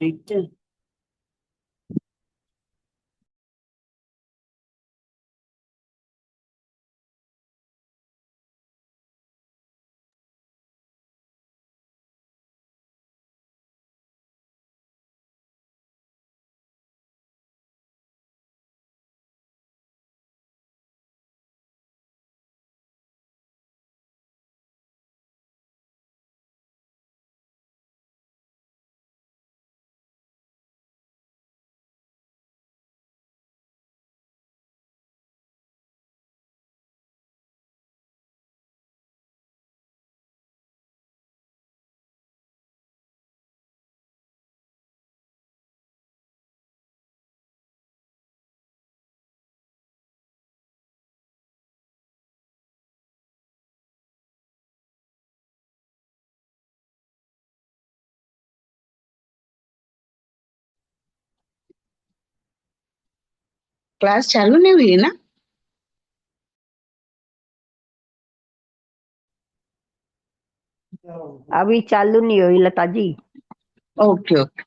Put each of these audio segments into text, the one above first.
Right. Class चालू नहीं हुई ना? अभी चालू नहीं हुई लता जी। Okay okay.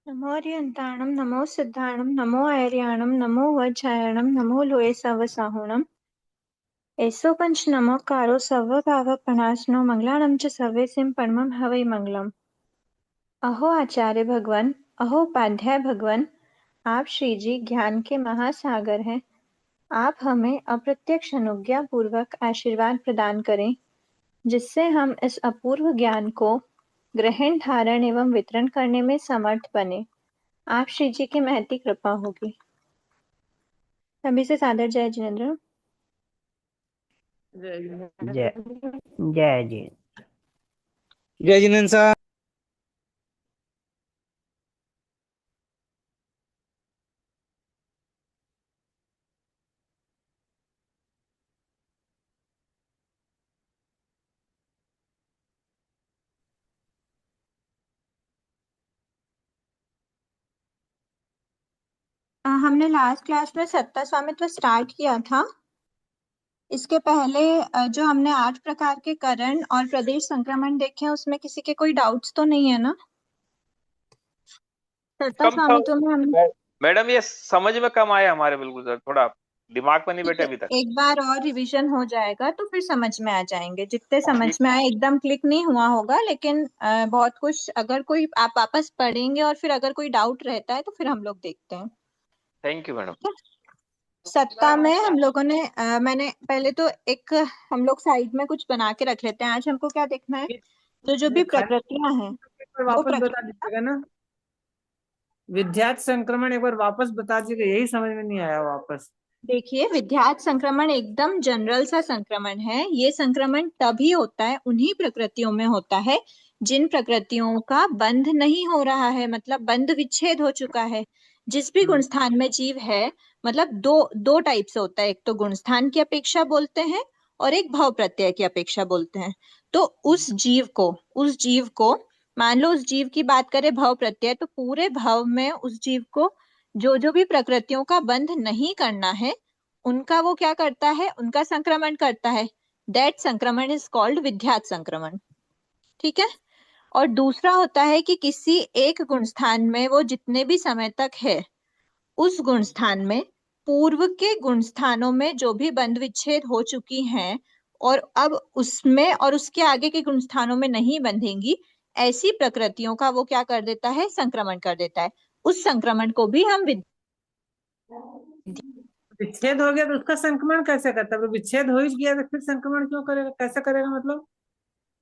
नमो अर्यन्ताणं नमो सिद्धाणं नमो आर्याणं नमो वज्रायणं नमो लोये सवसाहुणम् एसो पंच नमोकारो सर्वभावप्रणाशनो मंगलानं च सर्वेसिं परमं हवै मंगलम्। अहो आचार्य भगवान, अहो उपाध्याय भगवान, आप श्री जी ज्ञान के महासागर हैं। आप हमें अप्रत्यक्ष अनुज्ञा पूर्वक आशीर्वाद प्रदान करें, जिससे हम इस अपूर्व ज्ञान को ग्रहण धारण एवं वितरण करने में समर्थ बने। आप श्री जी की महती कृपा होगी। सभी से सादर जय जिनेन्द्र। जय जय जी। जय जिनेन्द्र साहब। हमने लास्ट क्लास में सत्ता स्वामित्व स्टार्ट किया था। इसके पहले जो हमने 8 प्रकार के करण और प्रदेश संक्रमण देखे, उसमें किसी के कोई डाउट्स तो नहीं है ना? सत्ता कम था स्वामित्व में हमने मैडम, ये समझ में कम आया हमारे, बिल्कुल सर, थोड़ा दिमाग में नहीं बैठे अभी तक। एक बार और रिवीजन हो जाएगा तो फिर समझ में आ जाएंगे। जितने समझ ठीक। में आए, एकदम क्लिक नहीं हुआ होगा, लेकिन बहुत कुछ, अगर कोई आप वापस पढ़ेंगे और फिर अगर कोई डाउट रहता है तो फिर हम लोग देखते हैं। Thank you madam. सत्ता में हम लोगों ने मैंने पहले तो एक, हम लोग साइड में कुछ बना के रख लेते हैं। आज हमको क्या देखना है, जो भी प्रकृतियां हैं वो वापस बता प्रकृति। दीजिएगा ना, विद्यार्थ संक्रमण एक बार वापस बता दीजिएगा, यही समझ में नहीं आया वापस। देखिए, विद्यार्थ संक्रमण एकदम जनरल सा संक्रमण है। ये संक्रमण तभी होता है, उन्हीं प्रकृतियों में होता है जिन प्रकृतियों का बंध नहीं हो रहा है, मतलब बंध विच्छेद हो चुका है। जिस भी गुण स्थान में जीव है, मतलब दो दो टाइप से होता है, एक तो गुण स्थान की अपेक्षा बोलते हैं और एक भाव प्रत्यय की अपेक्षा बोलते हैं। तो उस जीव को मान लो, उस जीव की बात करें भाव प्रत्यय, तो पूरे भाव में उस जीव को जो जो भी प्रकृतियों का बंध नहीं करना है, उनका वो क्या करता है, उनका संक्रमण करता है। दैट संक्रमण इज कॉल्ड विद्यात संक्रमण। ठीक है। और दूसरा होता है कि किसी एक गुण स्थान में वो जितने भी समय तक है, उस गुण स्थान में पूर्व के गुण स्थानों में जो भी बंध विच्छेद हो चुकी हैं और अब उसमें और उसके आगे के गुण स्थानों में नहीं बंधेंगी, ऐसी प्रकृतियों का वो क्या कर देता है, संक्रमण कर देता है। उस संक्रमण को भी हम विच्छेद हो गया तो उसका संक्रमण कैसे करता है? तो विच्छेद हो ही गया तो फिर संक्रमण क्यों करेगा, कैसे करेगा मतलब?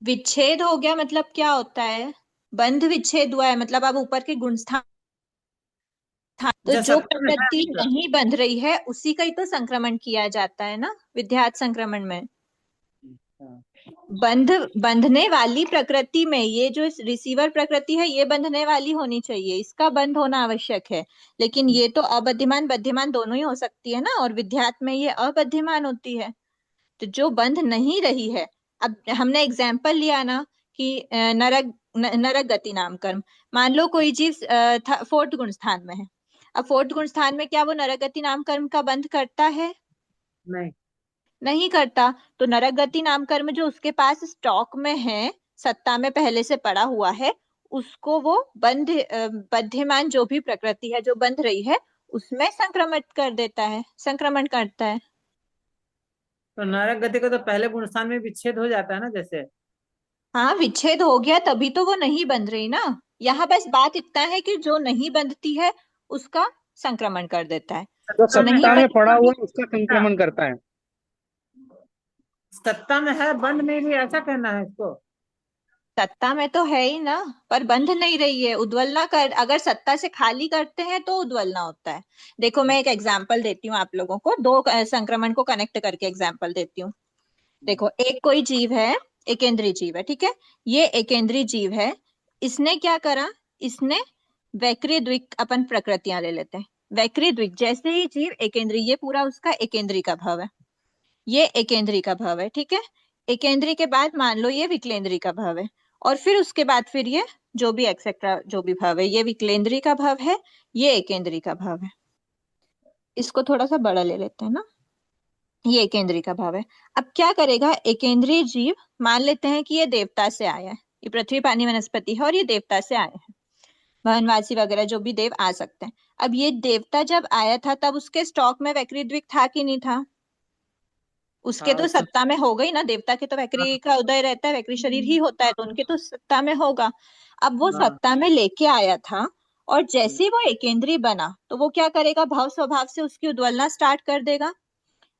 विच्छेद हो गया मतलब क्या होता है, बंध विच्छेद हुआ है मतलब अब ऊपर के गुण स्थान, तो जो जो सत्ता में है प्रकृति अभी का। नहीं बंध रही है उसी का ही तो संक्रमण किया जाता है ना, विध्यात संक्रमण में। हाँ। बंधने वाली प्रकृति में, ये जो रिसीवर प्रकृति है ये बंधने वाली होनी चाहिए, इसका बंध होना आवश्यक है। लेकिन ये तो अबद्धिमान बद्धिमान दोनों ही हो सकती है ना, और विध्यात में ये अबद्धिमान होती है। तो जो बंध नहीं रही है, अब हमने एग्जाम्पल लिया ना कि नरक गति नाम कर्म। मान लो कोई जीव फोर्थ गुण स्थान में है। अब फोर्थ गुण स्थान में क्या वो नरक गति नाम कर्म का बंध करता है? नहीं। नहीं करता। तो नरक गति नाम कर्म जो उसके पास स्टॉक में है, सत्ता में पहले से पड़ा हुआ है, उसको वो बद्धिमान जो भी प्रकृति है जो बंध रही है उसमें संक्रमित कर देता है, संक्रमण करता है। तो नरक गति का तो पहले गुण स्थान में विच्छेद हो जाता है ना, जैसे। हाँ, विच्छेद हो गया तभी तो वो नहीं बंध रही ना। यहाँ बस बात इतना है कि जो नहीं बंधती है उसका संक्रमण कर देता है, जो तो नहीं सत्ता में बंधी पड़ा होगी। हुआ है उसका संक्रमण करता है। सत्ता में है, बंद नहीं रही, ऐसा कहना है इसको। सत्ता में तो है ही ना, पर बंध नहीं रही है, उद्वलना कर, अगर सत्ता से खाली करते हैं तो उद्वलना होता है। देखो मैं एक एग्जांपल देती हूँ आप लोगों को, दो संक्रमण को कनेक्ट करके एग्जांपल देती हूँ। देखो एक कोई जीव है, एकेंद्रीय जीव है, ठीक है। ये एकेंद्रीय जीव है, इसने क्या करा, इसने वैक्री द्विक, अपन प्रकृतियां ले लेते हैं। वैक्री द्विक जैसे ही जीव एकेंद्रीय, ये पूरा उसका एकेंद्रीय का भाव है, ये एकेंद्रीय का भाव है, ठीक है। एकेंद्रीय के बाद मान लो ये विकलेंद्रीय का भाव है, और फिर उसके बाद फिर ये जो भी एक्सेट्रा जो भी भाव है, ये विकलेंद्रीय का भाव है, ये एकेंद्रीय का भाव है। इसको थोड़ा सा बड़ा ले लेते हैं ना, ये एकेंद्रीय का भाव है। अब क्या करेगा एकेंद्रीय जीव, मान लेते हैं कि ये देवता से आया है, ये पृथ्वी पानी वनस्पति है और ये देवता से आया है, वनवासी वगैरह जो भी देव आ सकते हैं। अब ये देवता जब आया था तब उसके स्टॉक में वैक्री द्विक था कि नहीं था? उसके तो सत्ता में हो गई ना, देवता के तो वैक्री का उदय रहता है, वैक्री शरीर ही होता है, तो उनके तो सत्ता में होगा। अब वो सत्ता में लेके आया था, और जैसे ही वो एकेंद्रीय बना तो वो क्या करेगा, भाव स्वभाव से उसकी उद्वलना स्टार्ट कर देगा।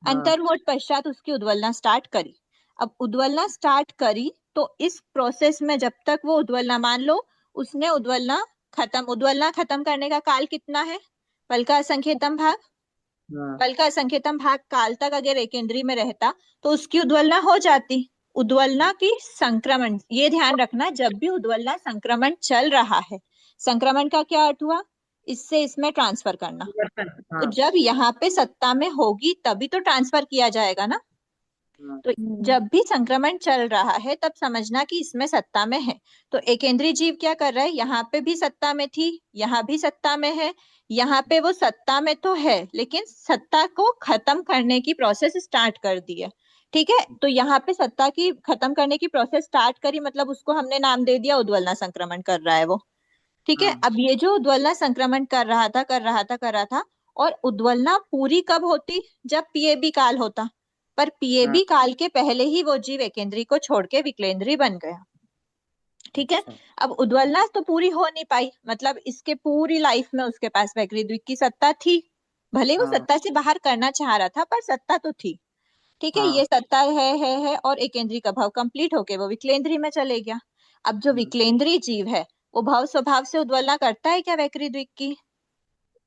अंतर्मुहूर्त पश्चात उसकी उद्वलना स्टार्ट करी। अब उद्वलना स्टार्ट करी तो इस प्रोसेस में जब तक वो उद्वलना, मान लो उसने उद्वलना खत्म करने का काल कितना है, पल का असंख्यतम भाग। पल का असंख्यतम भाग काल तक अगर एकेंद्रीय में रहता तो उसकी उद्वलना हो जाती। उद्वलना की संक्रमण, ये ध्यान रखना, जब भी उद्वलना संक्रमण चल रहा है, संक्रमण का क्या अर्थ हुआ, इससे इसमें ट्रांसफर करना। तो जब यहाँ पे सत्ता में होगी तभी तो ट्रांसफर किया जाएगा ना। तो जब भी संक्रमण चल रहा है तब समझना कि इसमें सत्ता में है। तो एकेंद्रीय जीव क्या कर रहा है, यहाँ पे भी सत्ता में थी, यहाँ भी सत्ता में है, यहाँ पे वो सत्ता में तो है लेकिन सत्ता को खत्म करने की प्रोसेस स्टार्ट कर दी है, ठीक है। तो यहाँ पे सत्ता की खत्म करने की प्रोसेस स्टार्ट करी, मतलब उसको हमने नाम दे दिया उद्वलना संक्रमण कर रहा है वो, ठीक है। अब ये जो उद्वलना संक्रमण कर रहा था, और उद्वलना पूरी कब होती, जब पीएबी काल होता। पर पीएबी काल के पहले ही वो जीव एकेंद्रीय को छोड़ के विकलेंद्रीय बन गया, ठीक है। अब उद्वलना तो पूरी हो नहीं पाई, मतलब इसके पूरी लाइफ में उसके पास वैक्री द्विक की सत्ता थी, भले वो सत्ता से बाहर करना चाह रहा था पर सत्ता तो थी, ठीक है। ये सत्ता है और एकेंद्रीय का भाव कंप्लीट होके वो विकलेंद्रीय में चले गया। अब जो विकलेंद्रीय जीव है वो भाव स्वभाव से उद्वलना करता है क्या वैक्री द्विक की?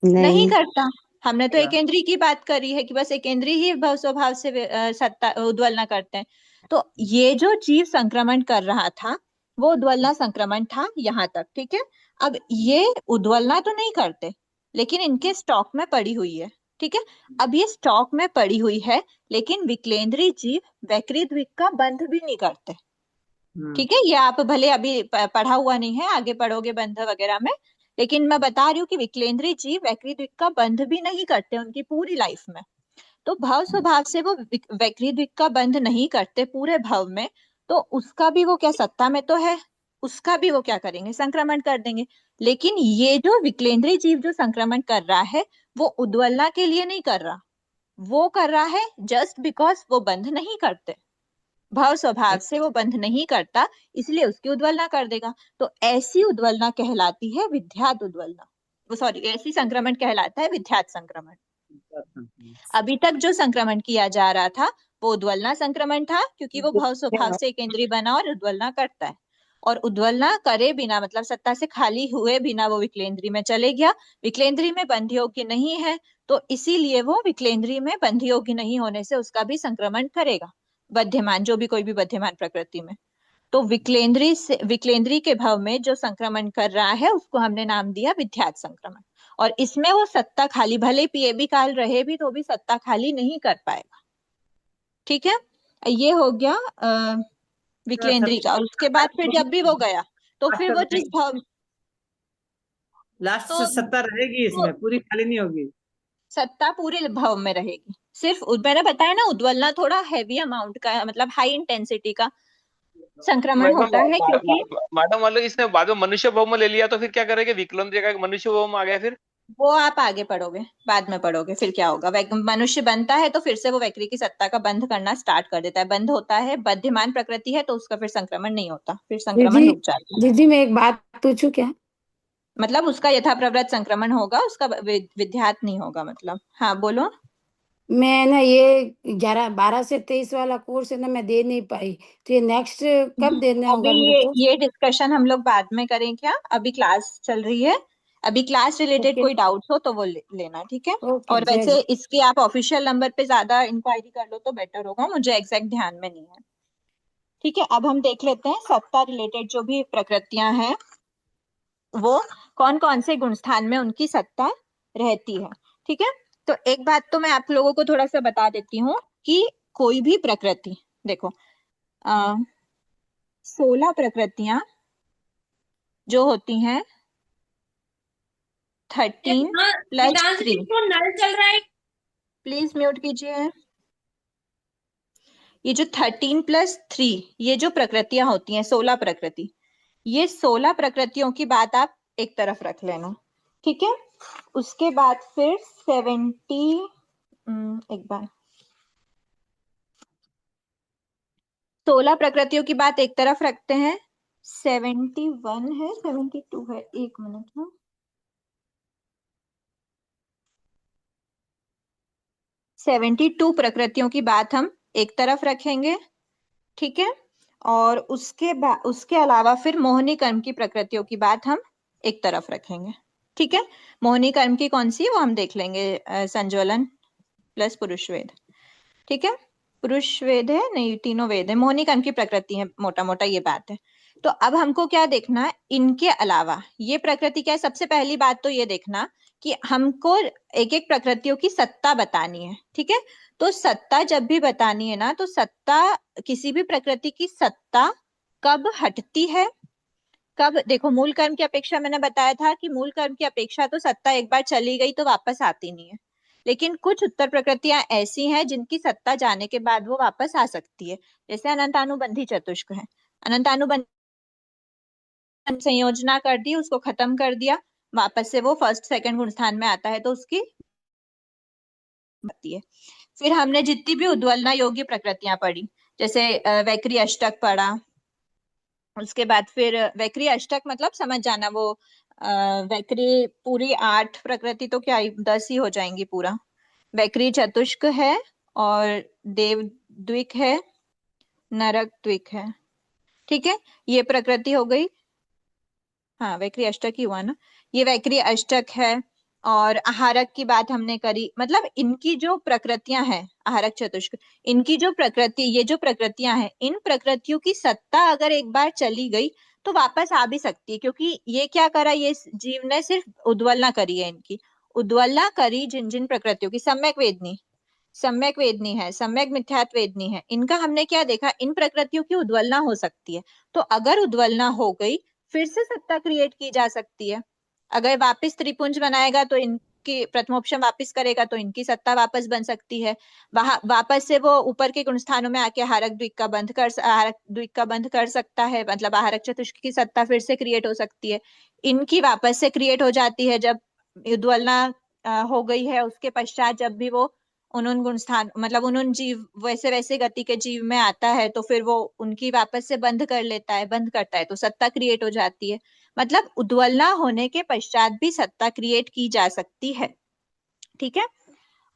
नहीं करता। हमने तो एकेंद्रीय की बात करी है कि बस एकेंद्रीय ही भाव स्वभाव से सत्ता उद्वलना करते हैं। तो ये जो जीव संक्रमण कर रहा था वो उद्वलना संक्रमण था यहाँ तक, ठीक है। अब ये उद्वलना तो नहीं करते लेकिन इनके स्टॉक में पड़ी हुई है, ठीक है। अब ये स्टॉक में पड़ी हुई है लेकिन विकलेंद्रीय जीव वैक्री द्विक का बंध भी नहीं करते, ठीक है। ये आप भले अभी पढ़ा हुआ नहीं है, आगे पढ़ोगे बंध वगैरह में, लेकिन मैं बता रही हूँ कि विकलेंद्रीय जीव वैक्री द्विक का बंध भी नहीं करते उनकी पूरी लाइफ में। तो भाव स्वभाव से वो वैक्री द्विक का बंध नहीं करते पूरे भाव में, तो उसका भी वो क्या सत्ता में तो है, उसका भी वो क्या करेंगे, संक्रमण कर देंगे। लेकिन ये जो विकेंद्रीय जीव जो संक्रमण कर रहा है वो उद्वलना के लिए नहीं कर रहा, वो कर रहा है जस्ट बिकॉज वो बंध नहीं करते, भाव स्वभाव से वो बंध नहीं करता, इसलिए उसकी उद्वलना कर देगा। तो ऐसी उद्वलना कहलाती है विध्यात उद्वलना, वो सॉरी ऐसी संक्रमण कहलाता है विध्यात संक्रमण। अभी तक जो संक्रमण किया जा रहा था वो उद्वलना संक्रमण था, क्योंकि वो भाव स्वभाव से केंद्रीय बना और उद्वलना करता है, और उद्वलना करे बिना मतलब सत्ता से खाली हुए बिना वो विकेंद्रीय में चले गया, विकेंद्रीय में बंध योग्य नहीं है, तो इसीलिए वो विकेंद्रीय में बंध योग्य नहीं होने से उसका भी संक्रमण करेगा, बध्यमान जो भी कोई भी बध्यमान प्रकृति में। तो विकेंद्रीय के भाव में जो संक्रमण कर रहा है उसको हमने नाम दिया विध्यात संक्रमण, और इसमें वो सत्ता खाली भले पीएबी काल रहे भी तो भी सत्ता खाली नहीं कर पाएगा। ठीक है, ये हो गया विकेंद्रीय का। और उसके बाद फिर जब भी वो गया तो फिर वो जिस भाव लास्ट तो से सत्ता रहेगी इसमें, पूरी खाली नहीं होगी। सत्ता पूरे भाव में रहेगी, सिर्फ मैंने बताया ना उद्वलना थोड़ा हैवी अमाउंट का मतलब हाई इंटेंसिटी का संक्रमण होता है, क्योंकि मैडम मान लो इसने बाद में मनुष्य भाव में ले लिया तो फिर क्या करेंगे, विकलांग का मनुष्य भाव में आ गया, फिर वो आप आगे पढ़ोगे, बाद में पढ़ोगे फिर क्या होगा। मनुष्य बनता है तो फिर से वो वैक्री की सत्ता का बंध करना स्टार्ट कर देता है, बंध होता है, बध्यमान प्रकृति है तो उसका फिर संक्रमण नहीं होता, फिर संक्रमण रुक जाता है। दीदी मैं एक बात पूछूं क्या? मतलब उसका यथाप्रवृत्त संक्रमण होगा, उसका विध्यात नहीं होगा मतलब। हाँ बोलो। मैं ना ये 12 से 23 वाला कोर्स है ना, मैं दे नहीं पाई, तो ये नेक्स्ट कब देना होगा अभी मेरे को? ये डिस्कशन हम लोग बाद में करें क्या, अभी क्लास चल रही है, अभी क्लास रिलेटेड ओके कोई डाउट्स हो तो वो लेना, ठीक है। ओके, और जय वैसे इसके आप ऑफिशियल नंबर पे ज्यादा इंक्वायरी कर लो तो बेटर होगा, मुझे एग्जैक्ट ध्यान में नहीं है। ठीक है, अब हम देख लेते हैं सत्ता रिलेटेड जो भी प्रकृतियां हैं वो कौन कौन से गुण स्थान में उनकी सत्ता रहती है। ठीक है, तो एक बात तो मैं आप लोगों को थोड़ा सा बता देती हूँ कि कोई भी प्रकृति, देखो 16 प्रकृतियां जो होती हैं 13 प्लस 3, नल चल रहा है, प्लीज म्यूट कीजिए। ये जो 13 प्लस 3 ये जो प्रकृतियां होती हैं 16 प्रकृति, ये 16 प्रकृतियों की बात आप एक तरफ रख लेना, ठीक है। उसके बाद फिर 70 एक बार 16 प्रकृतियों की बात एक तरफ रखते हैं, 71 है 72 है, एक मिनट हाँ, 72 प्रकृतियों की बात हम एक तरफ रखेंगे, ठीक है। और उसके अलावा फिर मोहिनी कर्म की प्रकृतियों की बात हम एक तरफ रखेंगे, ठीक है। मोहिनी कर्म की कौन सी वो हम देख लेंगे, संज्वलन प्लस पुरुष वेद, ठीक है। पुरुष वेद है नहीं, तीनों वेद है, मोहिनी कर्म की प्रकृति है, मोटा मोटा ये बात है। तो अब हमको क्या देखना है, इनके अलावा ये प्रकृति क्या है, सबसे पहली बात तो ये देखना कि हमको एक एक प्रकृतियों की सत्ता बतानी है, ठीक है। तो सत्ता जब भी बतानी है ना, तो सत्ता किसी भी प्रकृति की सत्ता कब हटती है, कब, देखो मूल कर्म की अपेक्षा मैंने बताया था कि मूल कर्म की अपेक्षा तो सत्ता एक बार चली गई तो वापस आती नहीं है, लेकिन कुछ उत्तर प्रकृतियां ऐसी हैं जिनकी सत्ता जाने के बाद वो वापस आ सकती है, जैसे अनंतानुबंधी चतुष्क है। अनंतानुबंधी संयोजना कर दी, उसको खत्म कर दिया, वापस से वो फर्स्ट सेकंड गुण स्थान में आता है तो उसकी है। फिर हमने जितनी भी उद्वलना योग्य प्रकृतियां पढ़ी, जैसे वैक्री अष्टक पढ़ा, उसके बाद फिर वैक्री अष्टक मतलब समझ जाना, वो वैक्री पूरी 8 प्रकृति तो क्या 10 ही हो जाएंगी पूरा। वैक्री चतुष्क है और देव द्विक है, नरक द्विक है, ठीक है, ये प्रकृति हो गई। हाँ वैक्री अष्टक ही हुआ ना, ये वैक्री अष्टक है। और आहारक की बात हमने करी, मतलब इनकी जो प्रकृतियां हैं, आहारक चतुष्क, इनकी जो प्रकृति, ये जो प्रकृतियां हैं, इन प्रकृतियों की सत्ता अगर एक बार चली गई तो वापस आ भी सकती है, क्योंकि ये क्या करा, ये जीव ने सिर्फ उद्वलना करी है, इनकी उद्वलना करी जिन जिन प्रकृतियों की, सम्यक वेदनी है, सम्यक मिथ्यात्व वेदनी है, इनका हमने क्या देखा, इन प्रकृतियों की उद्वलना हो सकती है। तो अगर उद्वलना हो गई फिर से सत्ता क्रिएट की जा सकती है, अगर वापस त्रिपुंज बनाएगा तो इन की प्रथमोपशम वापस करेगा तो इनकी सत्ता वापस बन सकती है। वहां वापस से वो ऊपर के गुण स्थानों में आके हारक द्विक का बंध कर सकता है, मतलब आहारक चतुष्क की सत्ता फिर से क्रिएट हो सकती है। इनकी वापस से क्रिएट हो जाती है जब उद्वलना हो गई है, उसके पश्चात जब भी वो उन गुण स्थान मतलब उन जीव वैसे वैसे गति के जीव में आता है तो फिर वो उनकी वापस से बंद करता है तो सत्ता क्रिएट हो जाती है। मतलब उद्वलना होने के पश्चात भी सत्ता क्रिएट की जा सकती है। ठीक है,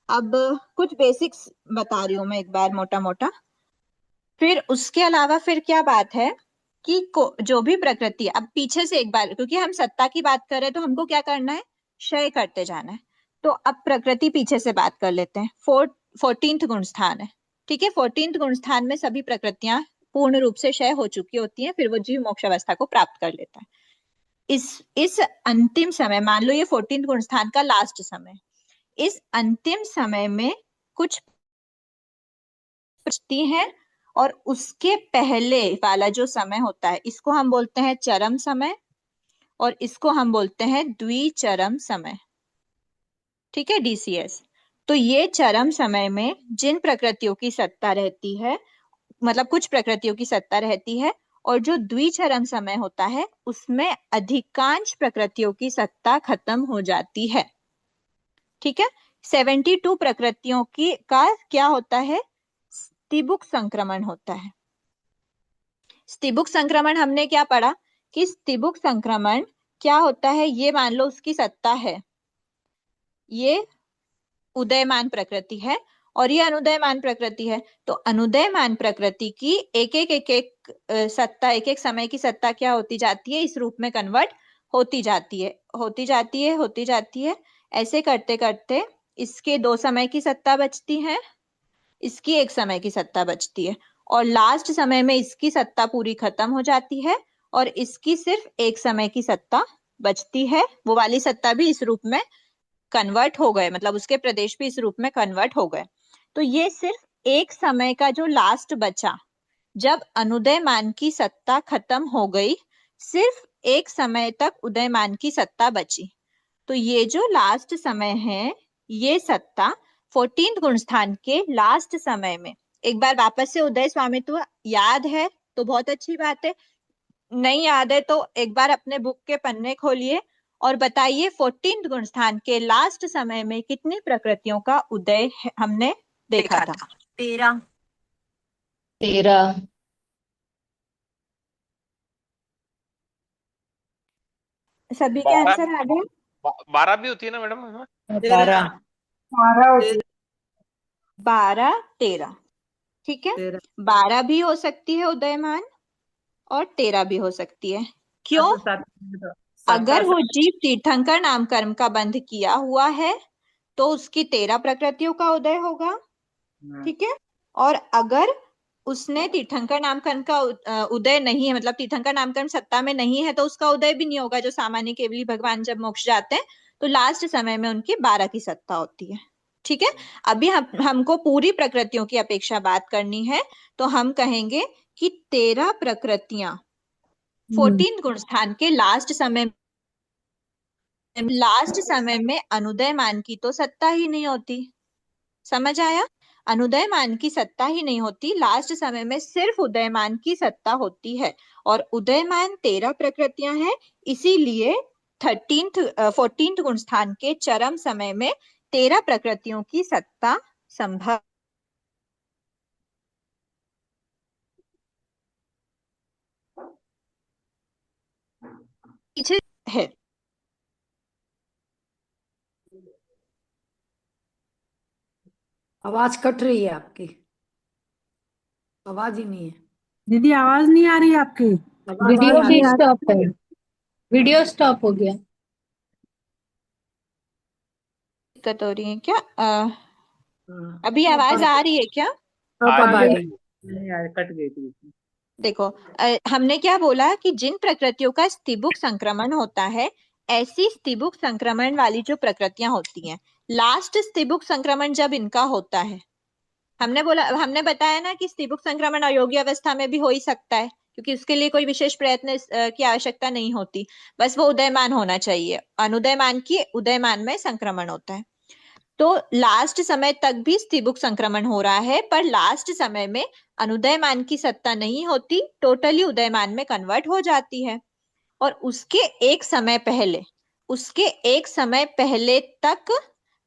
अब कुछ बेसिक्स बता रही हूँ मैं एक बार मोटा मोटा। फिर उसके अलावा फिर क्या बात है कि जो भी प्रकृति, अब पीछे से एक बार, क्योंकि हम सत्ता की बात कर रहे हैं तो हमको क्या करना है, क्षय करते जाना है। तो अब प्रकृति पीछे से बात कर लेते हैं। 14th गुण स्थान है, ठीक है। 14th गुण स्थान में सभी प्रकृतियां पूर्ण रूप से क्षय हो चुकी होती हैं, फिर वो जीव मोक्ष अवस्था को प्राप्त कर लेता है। इस अंतिम समय, मान लो ये 14th गुण स्थान का लास्ट समय, इस अंतिम समय में कुछ प्रकृति है और उसके पहले वाला जो समय होता है इसको हम बोलते हैं चरम समय और इसको हम बोलते हैं द्विचरम समय। ठीक है, DCS। तो ये चरम समय में जिन प्रकृतियों की सत्ता रहती है, मतलब कुछ प्रकृतियों की सत्ता रहती है, और जो द्विचरम समय होता है उसमें अधिकांश प्रकृतियों की सत्ता खत्म हो जाती है। ठीक है, 72 प्रकृतियों की का क्या होता है, स्तिबुक संक्रमण होता है। स्तिबुक संक्रमण हमने क्या पढ़ा कि स्तिबुक संक्रमण क्या होता है, ये मान लो उसकी सत्ता है, ये उदयमान प्रकृति है और ये अनुदयमान प्रकृति है। तो अनुदयमान प्रकृति की एक एक सत्ता, एक एक समय की सत्ता क्या होती जाती है, इस रूप में कन्वर्ट होती जाती है। ऐसे करते करते इसके 2 समय की सत्ता बचती है, इसकी 1 समय की सत्ता बचती है, और लास्ट समय में इसकी सत्ता पूरी खत्म हो जाती है और इसकी सिर्फ 1 समय की सत्ता बचती है। वो वाली सत्ता भी इस रूप में कन्वर्ट हो गए, मतलब उसके प्रदेश भी इस रूप में कन्वर्ट हो गए। तो ये सिर्फ 1 समय का जो लास्ट बचा, जब अनुदयमान की सत्ता खत्म हो गई, सिर्फ 1 समय तक उदयमान की सत्ता बची। तो ये जो लास्ट समय है, ये सत्ता 14th गुण स्थान के लास्ट समय में, एक बार वापस से उदय स्वामित्व याद है तो बहुत अच्छी बात है, नहीं याद है तो एक बार अपने बुक के पन्ने खोलिए और बताइए 14th गुण स्थान के लास्ट समय में कितनी प्रकृतियों का उदय हमने देखा था। 13। सभी के आंसर आ गए? 12 भी होती है ना मैडम इसमें? 13 12, 13, ठीक है। 12 भी हो सकती है उदयमान और 13 भी हो सकती है। क्यों? अगर वो जीव तीर्थंकर नाम कर्म का बंध किया हुआ है तो उसकी 13 प्रकृतियों का उदय होगा, ठीक है। और अगर उसने तीर्थंकर नाम कर्म का उदय नहीं है, मतलब तीर्थंकर नाम कर्म सत्ता में नहीं है, तो उसका उदय भी नहीं होगा। जो सामान्य केवली भगवान जब मोक्ष जाते हैं तो लास्ट समय में उनकी 12 की सत्ता होती है, ठीक है। अभी हमको पूरी प्रकृतियों की अपेक्षा बात करनी है, तो हम कहेंगे कि 13 प्रकृतियां 14th गुण स्थान के लास्ट समय में अनुदयमान की तो सत्ता ही नहीं होती। समझ आया? अनुदयमान की सत्ता ही नहीं होती, लास्ट समय में सिर्फ उदयमान की सत्ता होती है, और उदयमान 13 प्रकृतियां हैं, इसीलिए 14th गुण स्थान के चरम समय में 13 प्रकृतियों की सत्ता संभव पीछे है। आवाज कट रही है आपकी, आवाज ही नहीं है। दीदी आवाज नहीं आ रही आपकी। वीडियो भी स्टॉप है, वीडियो स्टॉप हो गया। दिक्कत हो रही है क्या? अभी आवाज आ रही है क्या? कट गई थी। देखो, हमने क्या बोला कि जिन प्रकृतियों का स्तिबुक संक्रमण होता है, ऐसी स्तिबुक संक्रमण वाली जो प्रकृतियां होती हैं, लास्ट स्तिबुक संक्रमण जब इनका होता है, हमने बताया ना कि स्तिबुक संक्रमण अयोग्य अवस्था में भी हो ही सकता है, क्योंकि उसके लिए कोई विशेष प्रयत्न की आवश्यकता नहीं होती, बस वो उदयमान होना चाहिए। अनुदयमान की उदयमान में संक्रमण होता है। तो लास्ट समय तक भी स्थिबुक संक्रमण हो रहा है, पर लास्ट समय में अनुदयमान की सत्ता नहीं होती, टोटली उदयमान में कन्वर्ट हो जाती है। और उसके एक समय पहले तक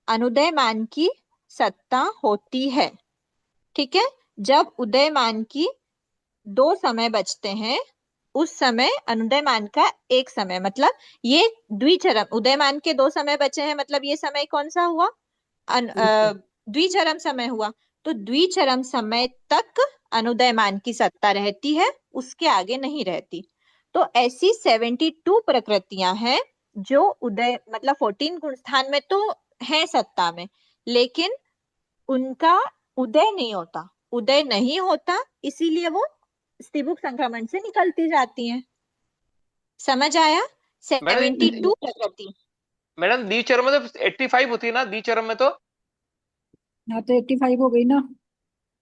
अनुदयमान की सत्ता होती है। ठीक है, जब उदयमान की 2 समय बचते हैं, उस समय अनुदयमान का एक समय, मतलब ये द्विचरम, उदयमान के 2 समय बचे हैं, मतलब ये समय कौन सा हुआ? द्विचरम समय हुआ। तो द्विचरम समय तक अनुदयमान की सत्ता रहती है, उसके आगे नहीं रहती। तो ऐसी 72 प्रकृतियां हैं जो उदय मतलब 14 गुण स्थान में तो है सत्ता में, लेकिन उनका उदय नहीं होता, इसीलिए वो स्थिबुक संक्रमण से निकलती जाती हैं। समझ आया? 72 प्रकृति। मैडम द्विचरम में तो 85 होती है ना, द्विचरम में तो। ना तो 85 हो गई ना।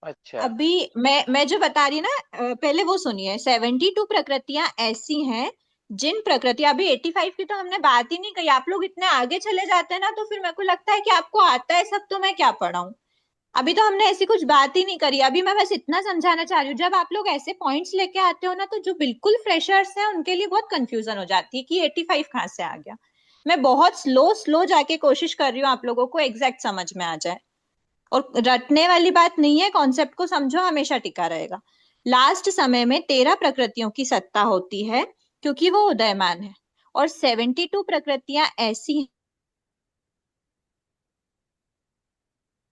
अच्छा, अभी मैं जो बता रही ना, पहले वो सुनिए। 72 प्रकृतियां ऐसी हैं जिन प्रकृतियां, अभी 85 की तो हमने बात ही नहीं कही। आप लोग इतने आगे चले जाते हैं ना, तो फिर मेरे को लगता है कि आपको आता है सब, तो मैं क्या पढ़ाऊं। अभी तो हमने ऐसी कुछ बात ही नहीं करी। अभी मैं बस इतना समझाना चाह रही हूँ, जब आप लोग ऐसे पॉइंट्स लेके आते हो ना, तो जो बिल्कुल फ्रेशर्स हैं उनके लिए बहुत कंफ्यूजन हो जाती है कि 85 कहाँ से आ गया। मैं बहुत स्लो जाके कोशिश कर रही हूँ आप लोगों को एग्जैक्ट समझ में आ जाए, और रटने वाली बात नहीं है, कॉन्सेप्ट को समझो, हमेशा टिका रहेगा। लास्ट समय में 13 प्रकृतियों की सत्ता होती है, क्योंकि वो उदयमान है। और 72 प्रकृतियां ऐसी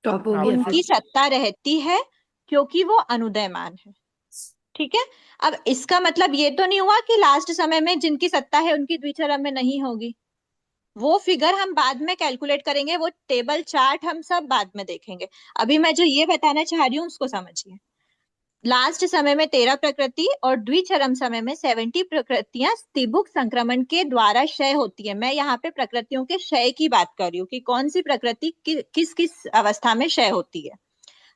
टॉप हो गया उनकी फिर। सत्ता रहती है, क्योंकि वो अनुदयमान है। ठीक है, अब इसका मतलब ये तो नहीं हुआ कि लास्ट समय में जिनकी सत्ता है उनकी द्विचरम में नहीं होगी। वो फिगर हम बाद में कैलकुलेट करेंगे, वो टेबल चार्ट हम सब बाद में देखेंगे। अभी मैं जो ये बताना चाह रही हूँ उसको समझिए। लास्ट समय में 13 प्रकृति और द्विचरम समय में 70 प्रकृतियां स्थिबुक संक्रमण के द्वारा क्षय होती है। मैं यहाँ पे प्रकृतियों के क्षय की बात कर रही हूँ कि कौन सी प्रकृति किस किस अवस्था में क्षय होती है।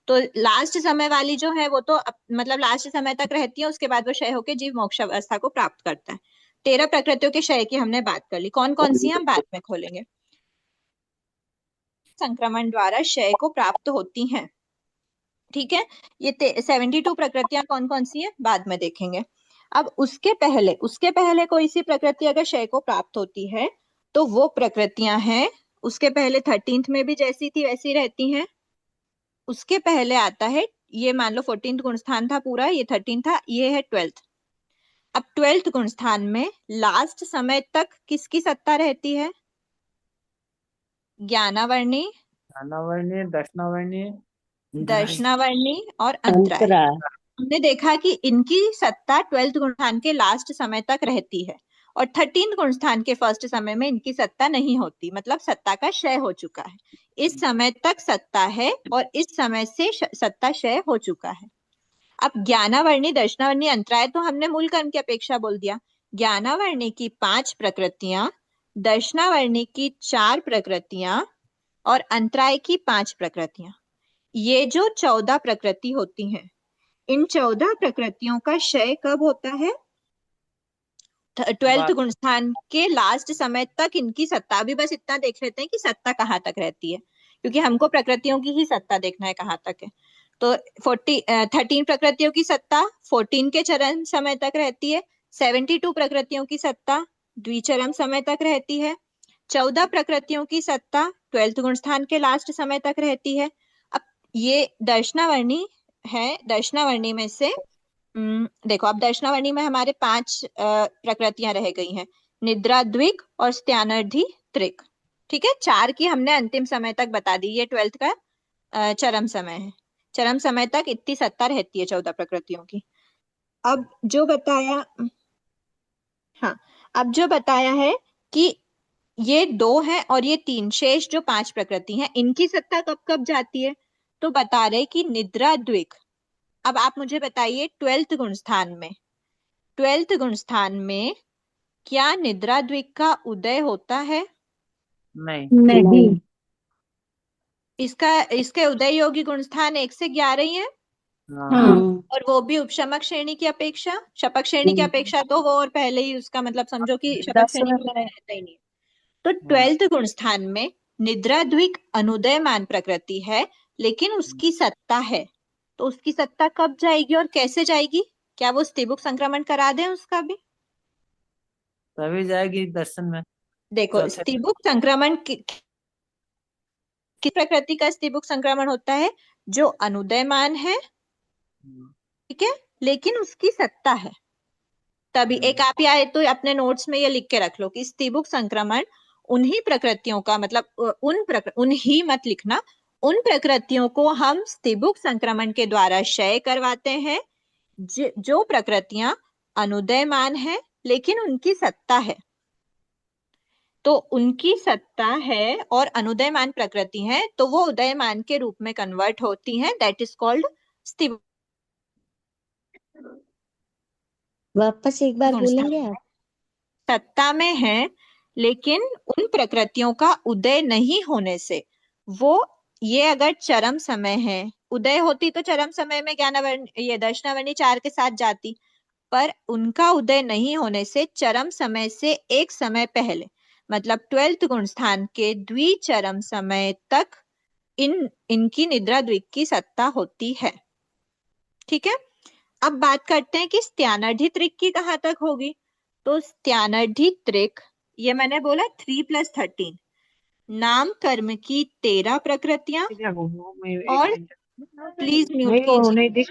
तो लास्ट समय वाली जो है वो तो मतलब लास्ट समय तक रहती है, उसके बाद वो क्षय होकर जीव मोक्ष अवस्था को प्राप्त करता है। 13 प्रकृतियों के क्षय की हमने बात कर ली, कौन कौन सी हम बाद में खोलेंगे। संक्रमण द्वारा क्षय को प्राप्त होती हैं। ठीक है, ये 72 प्रकृतियां कौन कौन सी है बाद में देखेंगे। अब उसके पहले कोई सी प्रकृति अगर क्षय को प्राप्त होती है, तो वो प्रकृतियां हैं, उसके पहले 13th में भी जैसी थी वैसी रहती हैं। उसके पहले आता है, ये मान लो 14th गुण स्थान था पूरा, ये 13 था, ये है 12th। अब 12th गुण स्थान में लास्ट समय तक किसकी सत्ता रहती है? ज्ञानावर्णी, ज्ञानावर्णी, दर्शनावर्णी, दर्शनावर्णी और अंतराय। हमने देखा कि इनकी सत्ता 12th गुण स्थान के लास्ट समय तक रहती है, और 13th गुण स्थान के फर्स्ट समय में इनकी सत्ता नहीं होती, मतलब सत्ता का क्षय हो चुका है। इस समय तक सत्ता है और इस समय से सत्ता क्षय हो चुका है। अब ज्ञानावर्णी, दर्शनावर्णी, अंतराय तो हमने मूल कर्म की अपेक्षा बोल दिया। ज्ञानावर्णी की 5 प्रकृतियां, दर्शनावर्णी की 4 प्रकृतियां और अंतराय की 5 प्रकृतियां, ये जो 14 प्रकृति होती हैं, इन 14 प्रकृतियों का क्षय कब होता है? 12th गुण स्थान के लास्ट समय तक इनकी सत्ता। अभी बस इतना देख लेते हैं कि सत्ता कहाँ तक रहती है, क्योंकि हमको प्रकृतियों की ही सत्ता देखना है कहाँ तक है। तो 13 प्रकृतियों की सत्ता 14 के चरम समय तक रहती है। 72 प्रकृतियों की सत्ता द्विचरम समय तक रहती है। 14 प्रकृतियों की सत्ता 12th गुण स्थान के लास्ट समय तक रहती है। अब ये दर्शनावर्णी है, दर्शनावर्णी में से देखो, अब दर्शनावर्णी में हमारे 5 प्रकृतियां रह गई हैं, निद्रा द्विक और स्त्यानर्धी त्रिक। ठीक है, 4 की हमने अंतिम समय तक बता दी, ये 12th का चरम समय है। चरम समय तक इतनी सत्ता रहती है 14 प्रकृतियों की। अब जो बताया, हाँ, अब जो बताया है कि ये 2 है और ये 3, शेष जो 5 प्रकृति हैं, इनकी सत्ता कब कब जाती है? तो बता रहे कि निद्रा द्विक। अब आप मुझे बताइए 12th गुण स्थान में क्या निद्रा द्विक का उदय होता है? नहीं। इसके उदय योगी गुण स्थान 1 से 11 ही है। हाँ और वो भी उपशमक श्रेणी की अपेक्षा, शपक श्रेणी की अपेक्षा तो वो और पहले ही उसका मतलब समझो कि शपक श्रेणी में रहता ही नहीं। तो 12th गुण स्थान में निद्रा द्विक अनुदयमान प्रकृति है, लेकिन उसकी सत्ता है। तो उसकी सत्ता कब जाएगी और कैसे जाएगी? क्या वो स्त्रीबुक संक्रमण करा दें उसका भी? तभी जाएगी दर्शन में। देखो, चौथे स्त्रीबुक संक्रमण किस प्रकृति का स्त्रीबुक संक्रमण होता है? जो अनुदयमान है, ठीक है, लेकिन उसकी सत्ता है। तभी एक आप या तो अपने नोट्स में ये लिख के रख लो कि स्त्रीबुक संक्रमण उन्हीं प्रकृतियों का, मतलब उन्हीं मत लिखना, उन प्रकृतियों को हम स्त्रीबुक संक्रमण के द्वारा क्षय करवाते हैं जो प्रकृतियां अनुदयमान है लेकिन उनकी सत्ता है। तो उनकी सत्ता है और अनुदयमान प्रकृति है, तो वो उदयमान के रूप में कन्वर्ट होती हैं, दैट इज कॉल्ड स्त्रीबुक। वापस एक बार गुण बोलेंगे आप? सत्ता में है लेकिन उन प्रकृतियों का उदय नहीं होने से वो, ये अगर चरम समय है, उदय होती तो चरम समय में ज्ञानावर्ण ये दर्शनावरणी 4 के साथ जाती, पर उनका उदय नहीं होने से चरम समय से एक समय पहले, मतलब 12th गुण स्थान के द्विचरम समय तक इनकी निद्रा द्विक की सत्ता होती है। ठीक है, अब बात करते हैं कि स्त्यानर्धी त्रिक की कहां तक होगी। तो स्त्यानर्धी त्रिक, ये मैंने बोला 3 + 13, नाम कर्म की 13 प्रकृतियां, और प्लीज म्यूट कीजिए।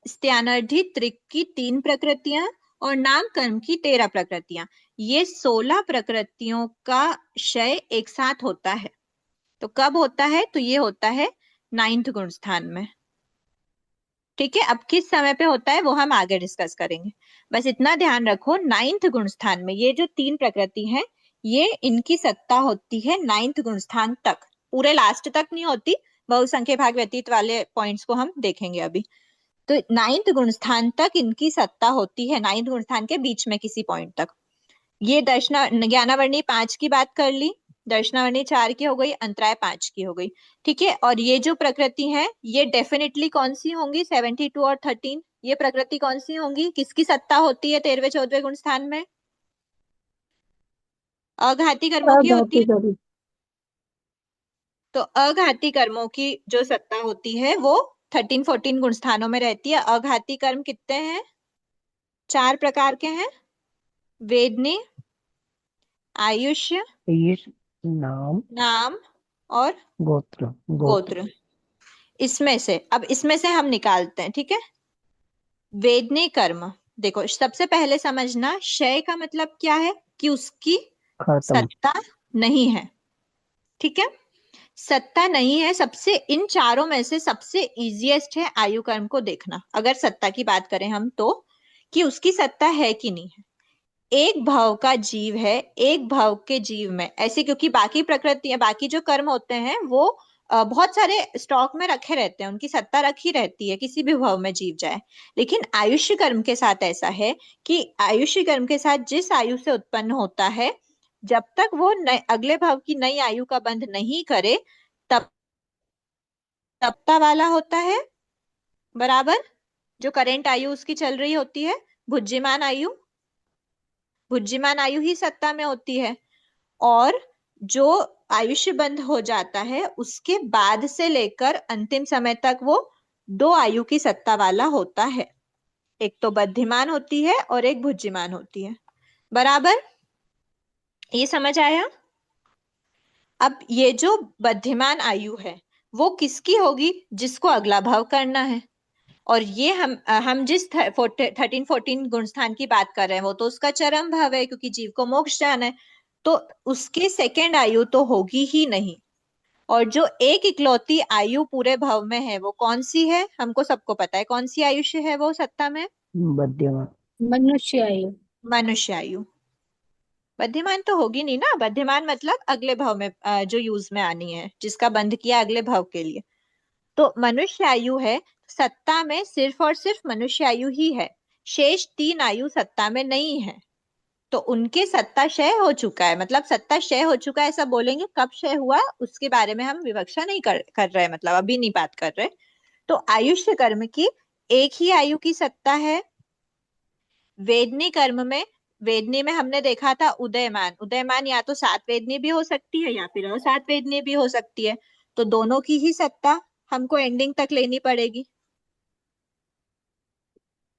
स्त्यानर्धी त्रिक की 3 प्रकृतियां और नाम कर्म की 13 प्रकृतियां, ये 16 प्रकृतियों का क्षय एक साथ होता है। तो कब होता है? तो ये होता है 9th गुण स्थान में। ठीक है, अब किस समय पे होता है वो हम आगे डिस्कस करेंगे, बस इतना ध्यान रखो। 9th गुण स्थान में ये जो 3 प्रकृति हैं, ये इनकी सत्ता होती है 9th गुण स्थान तक, पूरे लास्ट तक नहीं होती। बहुसंख्य भाग व्यतीत वाले पॉइंट्स को हम देखेंगे अभी। तो 9th गुण स्थान तक इनकी सत्ता होती है, 9th गुण स्थान के बीच में किसी पॉइंट तक। ये ज्ञानावर्णी 5 की बात कर ली, दर्शनावर्णी 4 की हो गई, अंतराय 5 की हो गई। ठीक है, और ये जो प्रकृति है ये डेफिनेटली कौन सी होंगी? 72 और 13, ये प्रकृति कौन सी होंगी? किसकी सत्ता होती है 13वें 14वें गुण स्थान में? अघाती कर्मों की होती है। तो अघाती कर्मों की जो सत्ता होती है वो 13 14 गुण स्थानों में रहती है। अघाती कर्म कितने हैं? 4 प्रकार के हैं, वेदनी, आयुष्य, नाम और गोत्र। इसमें से अब इसमें से हम निकालते हैं। ठीक है, वेदनी कर्म, देखो सबसे पहले समझना, क्षय का मतलब क्या है? कि उसकी सत्ता नहीं है। ठीक है, सत्ता नहीं है। सबसे इन चारों में से सबसे इजीएस्ट है आयु कर्म को देखना, अगर सत्ता की बात करें हम तो, कि उसकी सत्ता है कि नहीं है। एक भाव का जीव है, एक भाव के जीव में ऐसे, क्योंकि बाकी प्रकृति, बाकी जो कर्म होते हैं वो बहुत सारे स्टॉक में रखे रहते हैं, उनकी सत्ता रखी रहती है किसी भी भाव में जीव जाए। लेकिन आयुष्य कर्म के साथ ऐसा है कि आयुष्य कर्म के साथ जिस आयु से उत्पन्न होता है, जब तक वो अगले भाव की नई आयु का बंध नहीं करे, तब तपता वाला होता है, बराबर। जो करेंट आयु उसकी चल रही होती है भुज्यमान आयु, भुज्यमान आयु ही सत्ता में होती है। और जो आयुष्य बंध हो जाता है उसके बाद से लेकर अंतिम समय तक वो 2 आयु की सत्ता वाला होता है, एक तो बद्धिमान होती है और एक भुज्यमान होती है, बराबर। ये समझ आया? अब ये जो बद्धिमान आयु है वो किसकी होगी? जिसको अगला भाव करना है। और ये हम जिस 13 14 गुण स्थान की बात कर रहे हैं वो तो उसका चरम भाव है, क्योंकि जीव को मोक्ष जाना है, तो उसकी सेकेंड आयु तो होगी ही नहीं। और जो एक इकलौती आयु पूरे भाव में है वो कौन सी है? हमको सबको पता है कौन सी आयुष्य है वो सत्ता में? मनुष्य आयु। मनुष्य आयु। बद्धिमान तो होगी नहीं ना, बद्धिमान मतलब अगले भाव में जो यूज में आनी है, जिसका बंध किया अगले भाव के लिए। तो मनुष्य आयु है, सत्ता में सिर्फ और सिर्फ मनुष्य आयु ही है, शेष 3 आयु सत्ता में नहीं है। तो उनके सत्ता क्षय हो चुका है, मतलब सत्ता क्षय हो चुका है ऐसा बोलेंगे, कब क्षय हुआ उसके बारे में हम विवक्षा नहीं कर रहे, मतलब अभी नहीं बात कर रहे। तो आयुष्य कर्म की एक ही आयु की सत्ता है। वेदनी कर्म में, वेदनी में हमने देखा था उदयमान, उदयमान या तो सात वेदनी भी हो सकती है या फिर असात वेदनी भी हो सकती है, तो दोनों की ही सत्ता हमको एंडिंग तक लेनी पड़ेगी।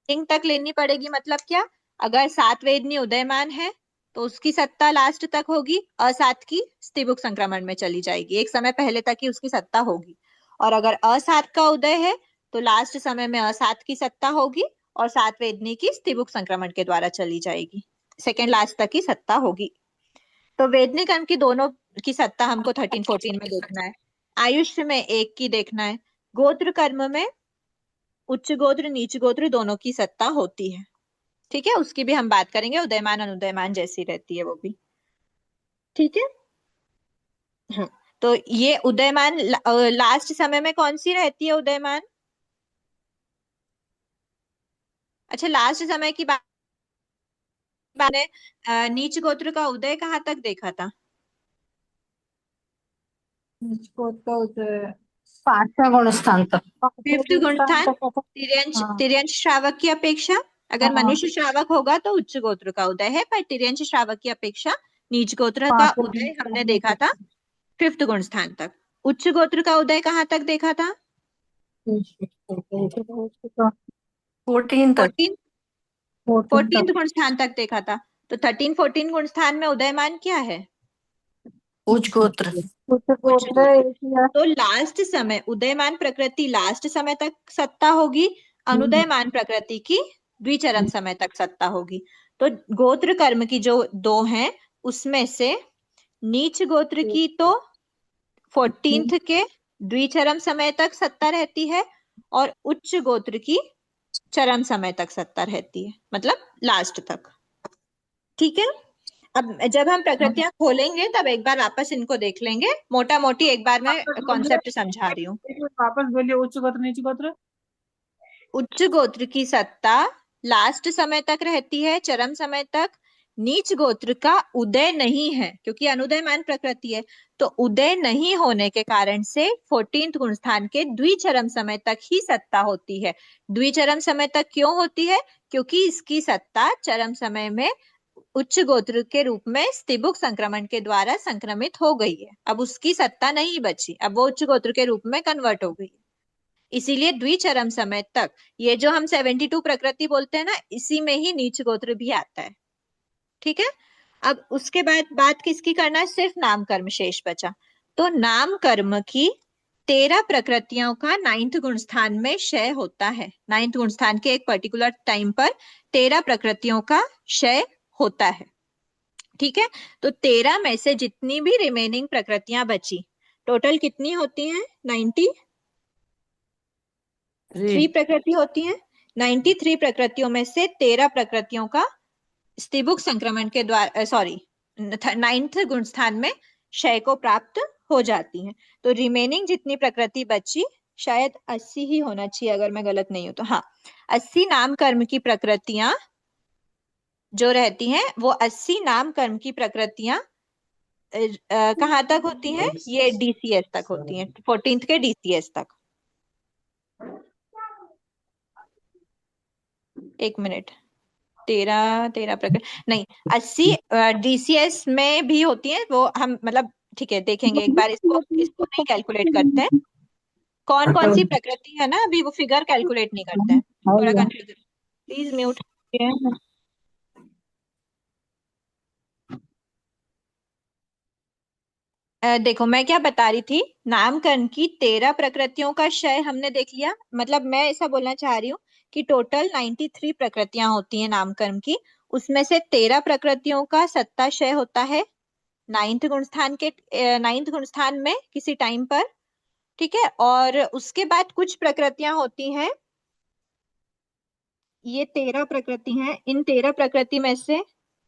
एंडिंग तक लेनी पड़ेगी मतलब क्या, अगर सात वेदनी उदयमान है तो उसकी सत्ता लास्ट तक होगी, असात की स्त्रीबुक संक्रमण में चली जाएगी, एक समय पहले तक ही उसकी सत्ता होगी। और अगर असात का उदय है तो लास्ट समय में असात की सत्ता होगी और सात वेदनी की स्त्रीबुक संक्रमण के द्वारा चली जाएगी, सेकेंड लास्ट तक की सत्ता होगी। तो वेदनी कर्म की दोनों की सत्ता हमको 13-14 में देखना है, आयुष्य में एक की देखना है। गोत्र कर्म में उच्च गोत्र नीच गोत्र दोनों की सत्ता होती है, ठीक है, उसकी भी हम बात करेंगे, उदयमान अनुदयमान जैसी रहती है वो भी, ठीक है। हाँ, तो ये उदयमान लास्ट समय में कौन सी रहती है उदयमान? अच्छा, लास्ट समय की बात ने नीच गोत्र का उदय कहाँ तक देखा था? पांचवा गुण स्थान तक। फिफ्थ गुण स्थान, तिर्यंश हाँ। तिर्यंश श्रावक की अपेक्षा, अगर हाँ। मनुष्य श्रावक होगा तो उच्च गोत्र का उदय है, पर तिर्यंश श्रावक की अपेक्षा नीच गोत्र का पांचवा उदय हमने देखा था फिफ्थ गुण स्थान तक। उच्च गोत्र का उदय कहाँ तक देखा था? 14 तक। 14th गुण स्थान तक देखा था। तो 13-14 गुण स्थान में उदयमान क्या है? उच्च गोत्र। उच्च गोत्र। तो लास्ट समय उदयमान प्रकृति लास्ट समय तक सत्ता होगी, अनुदयमान प्रकृति की द्विचरम समय तक सत्ता होगी। तो गोत्र कर्म की जो दो हैं उसमें से नीच गोत्र की तो 14th के द्विचरम समय तक सत्ता रहती है और उच्च गोत्र की चरम समय तक सत्ता रहती है, मतलब लास्ट तक, ठीक है। अब जब हम प्रकृतियां खोलेंगे तब एक बार वापस इनको देख लेंगे, मोटा मोटी एक बार मैं वापस बोलिए, कॉन्सेप्ट समझा रही हूँ। वापस बोलिए, उच्च गोत्र नीच गोत्र। उच्च गोत्र की सत्ता लास्ट समय तक रहती है, चरम समय तक। नीच गोत्र का उदय नहीं है क्योंकि अनुदयमान प्रकृति है, तो उदय नहीं होने के कारण से 14th गुण स्थान के द्विचरम समय तक ही सत्ता होती है। द्विचरम समय तक क्यों होती है? क्योंकि इसकी सत्ता चरम समय में उच्च गोत्र के रूप में स्त्रीबुक संक्रमण के द्वारा संक्रमित हो गई है, अब उसकी सत्ता नहीं बची, अब वो उच्च गोत्र के रूप में कन्वर्ट हो गई है। इसीलिए द्विचरम समय तक ये जो हम 72 प्रकृति बोलते हैं ना, इसी में ही नीच गोत्र भी आता है, ठीक है। अब उसके बाद बात किसकी करना है? सिर्फ नाम कर्म शेष बचा। तो नाम कर्म की 13 प्रकृतियों का 9th गुण स्थान में क्षय होता है, 9th गुण स्थान के एक पर्टिकुलर टाइम पर 13 प्रकृतियों का क्षय होता है, ठीक है। तो 13 में से जितनी भी रिमेनिंग प्रकृतियां बची, टोटल कितनी होती हैं? 93 प्रकृति होती हैं। 93 प्रकृतियों में से 13 प्रकृतियों का स्त्रीबुक संक्रमण के द्वारा, सॉरी, 9th गुण स्थान में क्षय को प्राप्त हो जाती हैं। तो रिमेनिंग जितनी प्रकृति बची, शायद 80 ही होना चाहिए अगर मैं गलत नहीं हूं तो, हाँ, 80 नाम कर्म की प्रकृतियां जो रहती हैं, वो 80 नाम कर्म की प्रकृतियां कहाँ तक होती हैं? ये डीसीएस तक होती हैं, 14th के डीसीएस तक। एक मिनट, 13 प्रकृति नहीं, 80 डीसीएस में भी होती है वो, हम मतलब ठीक है देखेंगे एक बार, इसको नहीं कैलकुलेट करते हैं, कौन कौन सी प्रकृति है ना, अभी वो फिगर कैलकुलेट नहीं करते हैं, थोड़ा कंफ्यूजन। Please mute. देखो मैं क्या बता रही थी, नामकरण की 13 प्रकृतियों का क्षय हमने देख लिया, मतलब मैं ऐसा बोलना चाह रही हूँ कि टोटल 93 प्रकृतियां होती हैं नामकरण की, उसमें से 13 प्रकृतियों का सत्ता क्षय होता है 9th गुण स्थान के 9th गुण स्थान में किसी टाइम पर, ठीक है। और उसके बाद कुछ प्रकृतियां होती हैं, ये 13 प्रकृति हैं, इन 13 प्रकृति में से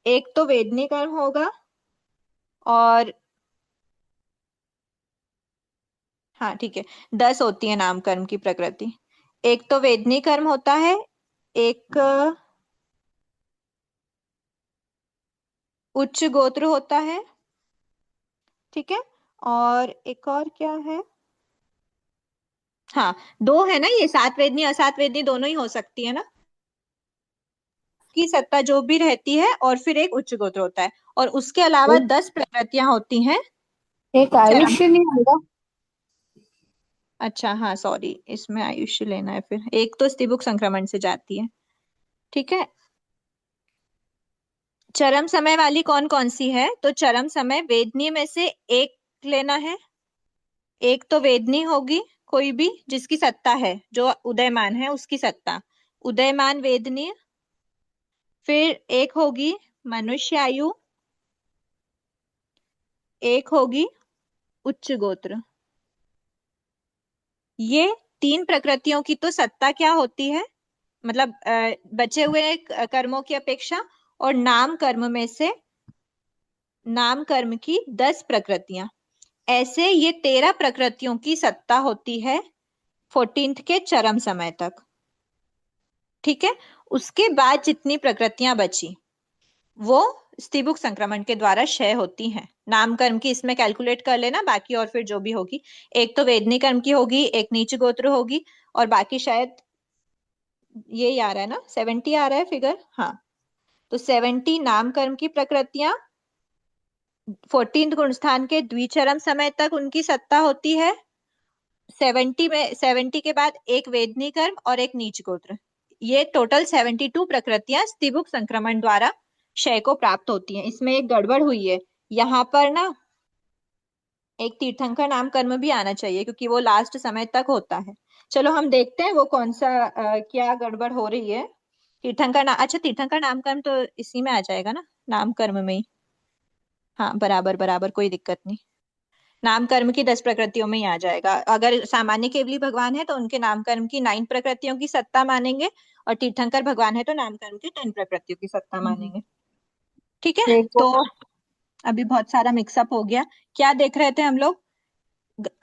एक तो वेदनी कर्म होगा, और हाँ ठीक है, 10 होती है नाम कर्म की प्रकृति। एक तो वेदनी कर्म होता है, एक उच्च गोत्र होता है। ठीक है, और एक और क्या है, हाँ, दो है ना, ये सात वेदनी असात वेदनी दोनों ही हो सकती है ना, की सत्ता जो भी रहती है, और फिर एक उच्च गोत्र होता है, और उसके अलावा 10 प्रकृतियां होती हैं। एक आयुष्य नहीं होगा? अच्छा हाँ, सॉरी, इसमें आयुष्य लेना है, फिर एक तो स्त्रीबुक संक्रमण से जाती है। ठीक है, चरम समय वाली कौन कौन सी है, तो चरम समय वेदनी में से एक लेना है। एक तो वेदनी होगी कोई भी जिसकी सत्ता है, जो उदयमान है उसकी सत्ता, उदयमान वेदनी। फिर एक होगी मनुष्य आयु, एक होगी उच्च गोत्र। ये तीन प्रकृतियों की तो सत्ता क्या होती है, मतलब बचे हुए कर्मों की अपेक्षा, और नाम कर्म में से नाम कर्म की 10 प्रकृतियां, ऐसे ये 13 प्रकृतियों की सत्ता होती है 14th के चरम समय तक। ठीक है, उसके बाद जितनी प्रकृतियां बची वो स्त्रीबुक संक्रमण के द्वारा क्षय होती हैं। नाम कर्म की इसमें कैलकुलेट कर लेना, बाकी और फिर जो भी होगी, एक तो वेदनी कर्म की होगी, एक नीच गोत्र होगी, और बाकी शायद ये आ रहा है ना, 70 आ रहा है फिगर, हाँ, तो 70 नाम कर्म की प्रकृतियां 14th गुणस्थान के द्विचरम समय तक उनकी सत्ता होती है। 70 के बाद एक वेदनी कर्म और एक नीच गोत्र, ये टोटल 72 प्रकृतियां स्त्रीबुक संक्रमण द्वारा क्षय को प्राप्त होती हैं। इसमें एक गड़बड़ हुई है, यहाँ पर ना एक तीर्थंकर नाम कर्म भी आना चाहिए, क्योंकि वो लास्ट समय तक होता है। चलो हम देखते हैं वो कौन सा क्या गड़बड़ हो रही है। तीर्थंकर नाम, अच्छा तीर्थंकर नाम कर्म तो इसी में आ जाएगा ना, नाम कर्म में ही, हाँ बराबर बराबर, कोई दिक्कत नहीं, नाम कर्म की 10 प्रकृतियों में ही आ जाएगा। अगर सामान्य केवली भगवान है तो उनके नाम कर्म की 9 प्रकृतियों की सत्ता मानेंगे, और तीर्थंकर भगवान है तो नाम कर्म की 10 प्रकृतियों की सत्ता मानेंगे। ठीक है, तो अभी बहुत सारा मिक्सअप हो गया। क्या देख रहे थे हम लोग,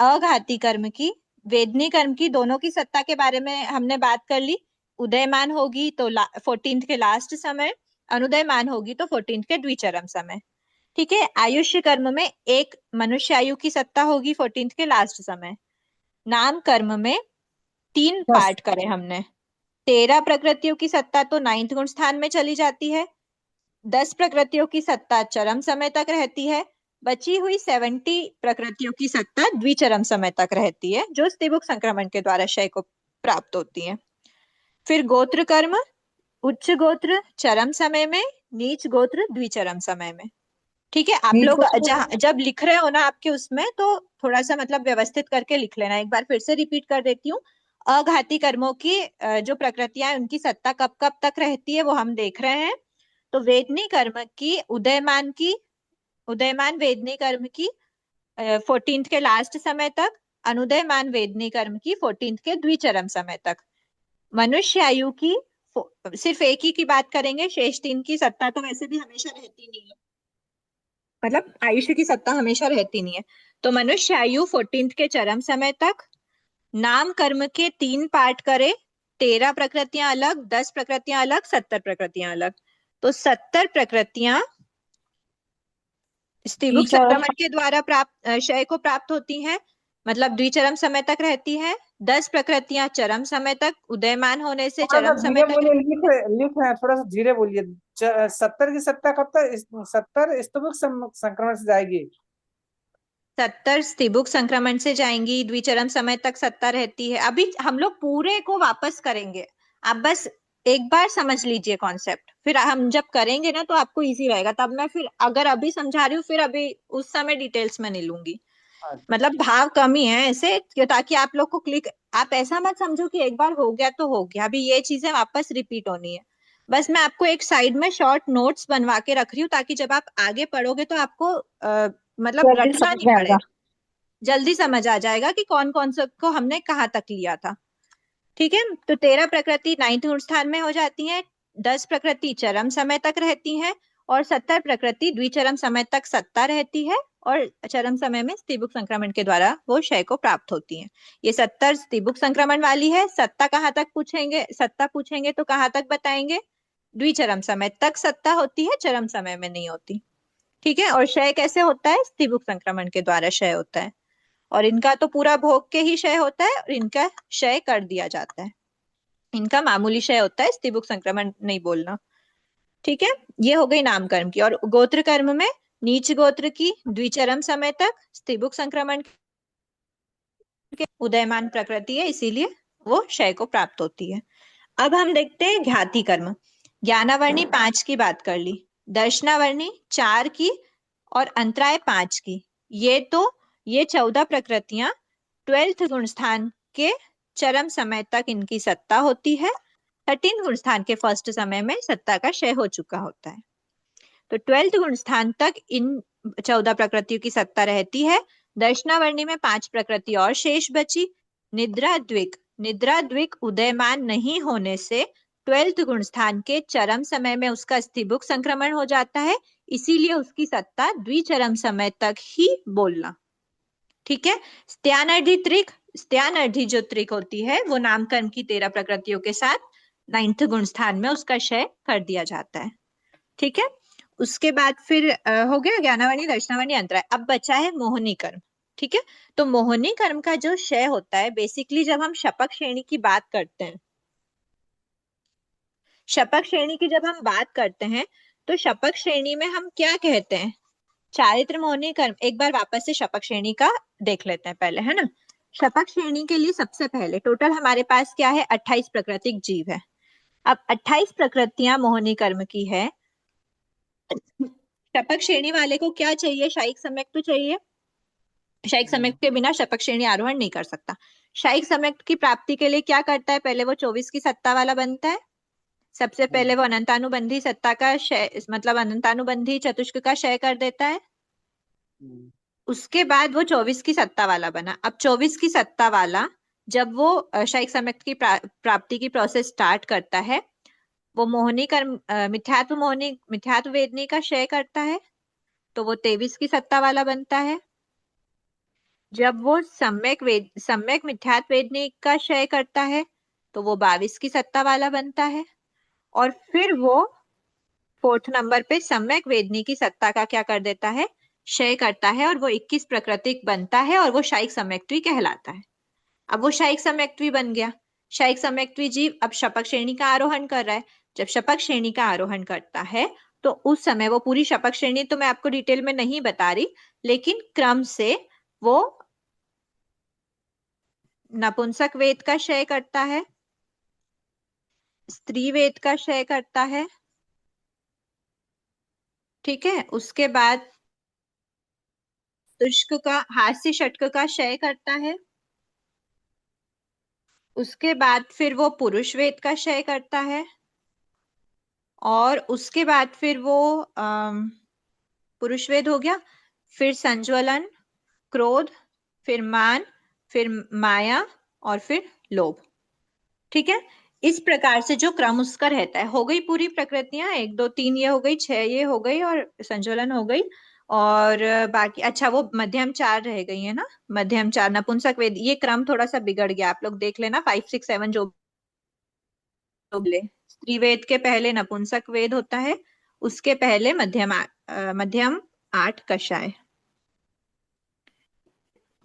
अघाती कर्म की, वेदनी कर्म की, दोनों की सत्ता के बारे में हमने बात कर ली। उदयमान होगी तो 14th के लास्ट समय, अनुदयमान होगी तो 14th के द्विचरम समय। ठीक है, आयुष्य कर्म में एक मनुष्य आयु की सत्ता होगी 14th के लास्ट समय। नाम कर्म में 3 पार्ट करे हमने, 13 प्रकृतियों की सत्ता तो 9th गुण स्थान में चली जाती है, 10 प्रकृतियों की सत्ता चरम समय तक रहती है, बची हुई 70 प्रकृतियों की सत्ता द्विचरम समय तक रहती है, जो स्त्रीबुक संक्रमण के द्वारा क्षय को प्राप्त होती है। फिर गोत्र कर्म, उच्च गोत्र चरम समय में, नीच गोत्र द्विचरम समय में। ठीक है, आप लोग जब लिख रहे हो ना आपके उसमें, तो थोड़ा सा मतलब व्यवस्थित करके लिख लेना। एक बार फिर से रिपीट कर देती हूँ, अघाती कर्मों की जो प्रकृतियां हैं उनकी सत्ता कब कब तक रहती है वो हम देख रहे हैं। तो वेदनी कर्म की उदयमान वेदनी कर्म की 14th के लास्ट समय तक, अनुदयमान वेदनी कर्म की 14th के द्विचरम समय तक। मनुष्य आयु की सिर्फ एक ही की बात करेंगे, शेष 3 की सत्ता तो वैसे भी हमेशा रहती नहीं है, मतलब आयुष्य की सत्ता हमेशा रहती नहीं है। तो मनुष्य आयु 14th के चरम समय तक, नाम कर्म के 3 पार्ट करे, 13 प्रकृतियां अलग, 10 प्रकृतियां अलग, 70 प्रकृतियां अलग। तो 70 प्रकृतियां स्त्रीबुक संक्रमण के द्वारा प्राप्त क्षय को प्राप्त होती हैं, मतलब द्विचरम समय तक रहती है। 10 प्रकृतियां चरम समय तक, उदयमान होने से थोड़ा सा चरम समय धीरे तक। बोलिए, लिख रहे हैं, थोड़ा सा धीरे बोलिए। 70 की सत्ता कब तक, 70 स्तुभुक संक्रमण से जाएगी? 70 स्त्रीबुक संक्रमण से जाएंगी, द्विचरम समय तक सत्ता रहती है। अभी हम लोग पूरे को वापस करेंगे, आप बस एक बार समझ लीजिए कॉन्सेप्ट, फिर हम जब करेंगे ना तो आपको इजी रहेगा। तब मैं फिर अगर अभी समझा रही हूँ फिर अभी उस समय डिटेल्स में नहीं लूंगी, मतलब भाव कम ही है ऐसे, ताकि आप लोग को क्लिक, आप ऐसा मत समझो कि एक बार हो गया तो हो गया, अभी ये चीजें वापस रिपीट होनी है। बस मैं आपको एक साइड में शॉर्ट नोट्स बनवा के रख रही हूँ, ताकि जब आप आगे पढ़ोगे तो आपको मतलब रटना नहीं पड़ेगा, जल्दी समझ आ जाएगा कि कौन कौन सा को हमने कहाँ तक लिया था। ठीक है, तो 13 प्रकृति 9th गुण स्थान में हो जाती है, 10 प्रकृति चरम समय तक रहती हैं, और 70 प्रकृति द्विचरम समय तक सत्ता रहती है, और चरम समय में स्त्रीबुक संक्रमण के द्वारा वो क्षय को प्राप्त होती है। ये 70 स्त्रीबुक संक्रमण वाली है। सत्ता कहाँ तक पूछेंगे, सत्ता पूछेंगे तो कहाँ तक बताएंगे, द्विचरम समय तक सत्ता होती है, चरम समय में नहीं होती। ठीक है। और क्षय कैसे होता है? स्त्रीबुक संक्रमण के द्वारा क्षय होता है। और इनका तो पूरा भोग के ही क्षय होता है और इनका क्षय कर दिया जाता है। इनका मामूली क्षय होता है, स्त्रीबुक संक्रमण नहीं बोलना। ठीक है, ये हो गई नाम कर्म की। और गोत्र कर्म में नीच गोत्र की द्विचरम समय तक स्त्रीबुक संक्रमण के उदयमान प्रकृति है, इसीलिए वो क्षय को प्राप्त होती है। अब हम देखते हैं ज्ञाति कर्म। ज्ञानावर्णी 5 की बात कर ली, दर्शनावर्णी 4 की और अंतराय 5 की। ये 14 प्रकृतियां 12th गुण स्थान के चरम समय तक इनकी सत्ता होती है। 13 गुण स्थान के फर्स्ट समय में सत्ता का क्षय हो चुका होता है। तो 12th गुण स्थान तक इन 14 प्रकृतियों की सत्ता रहती है। दर्शनावर्णी में 5 प्रकृति और शेष बची। निद्रा द्विक उदयमान नहीं होने से 12th गुण स्थान के चरम समय में उसका स्त्रीबुक संक्रमण हो जाता है, इसीलिए उसकी सत्ता द्विचरम समय तक ही बोलना। ठीक है। स्त्यानर्धी जो त्रिक होती है वो नामकर्म की 13 प्रकृतियों के साथ 9th गुण स्थान में उसका क्षय कर दिया जाता है। ठीक है। उसके बाद फिर हो गया ज्ञानावर्णी, दर्शनावर्णी, अंतराय। अब बचा है मोहिनी कर्म। ठीक है। तो मोहिनी कर्म का जो क्षय होता है, बेसिकली जब हम शपक श्रेणी की बात करते हैं, शपक श्रेणी की जब हम बात करते हैं तो शपक श्रेणी में हम क्या कहते हैं? चारित्र मोहिनी कर्म। एक बार वापस से शपक श्रेणी का देख लेते हैं पहले, है ना। शपक श्रेणी के लिए सबसे पहले टोटल हमारे पास क्या है? 28 प्राकृतिक जीव है। अब 28 प्रकृतियां मोहिनी कर्म की है। शपक श्रेणी वाले को क्या चाहिए? शायिक सम्यक तो चाहिए। शायिक सम्यक के बिना शपक श्रेणी आरोहण नहीं कर सकता। शायिक सम्यक की प्राप्ति के लिए क्या करता है? पहले वो 24 की सत्ता वाला बनता है। सबसे पहले वो अनंतानुबंधी सत्ता का क्षय, मतलब अनंतानुबंधी चतुष्क का क्षय कर देता है। उसके बाद वो 24 की सत्ता वाला बना। अब 24 की सत्ता वाला जब वो शायिक सम्यक की प्राप्ति की प्रोसेस स्टार्ट करता है, वो मोहिनी कर्म मिथ्यात्व वेदनी का क्षय करता है, तो वो 23 की सत्ता वाला बनता है। जब वो सम्यक मिथ्यात्व वेदनी का क्षय करता है, तो वो 22 की सत्ता वाला बनता है। और फिर वो 4th नंबर पे सम्यक वेदनी की सत्ता का क्या कर देता है? क्षय करता है, और वो 21 प्राकृतिक बनता है और वो शायिक सम्यक्त्वी कहलाता है। अब वो शायिक सम्यक्त्वी बन गया। शायिक सम्यक्त्वी जीव अब शपक श्रेणी का आरोहण कर रहा है। जब शपक श्रेणी का आरोहण करता है तो उस समय वो पूरी शपक श्रेणी तो मैं आपको डिटेल में नहीं बता रही, लेकिन क्रम से वो नपुंसक वेद का क्षय करता है, स्त्री वेद का क्षय करता है। ठीक है। उसके बाद तुष्क का हास्य षटक का क्षय करता है। उसके बाद फिर वो पुरुष वेद का क्षय करता है। और उसके बाद फिर वो पुरुष वेद हो गया, फिर संज्वलन, क्रोध, फिर मान, फिर माया और फिर लोभ। ठीक है। इस प्रकार से जो क्रम उसका रहता है। हो गई पूरी प्रकृतियां, 1 2 3 ये हो गई, 6 ये हो गई और संज्वलन हो गई। और बाकी अच्छा वो मध्यम 4 रह गई है ना, मध्यम 4 नपुंसक वेद। ये क्रम थोड़ा सा बिगड़ गया, आप लोग देख लेना 5 6 7 जो बोले। स्त्री वेद के पहले नपुंसक वेद होता है, उसके पहले मध्यम 8 कषाय,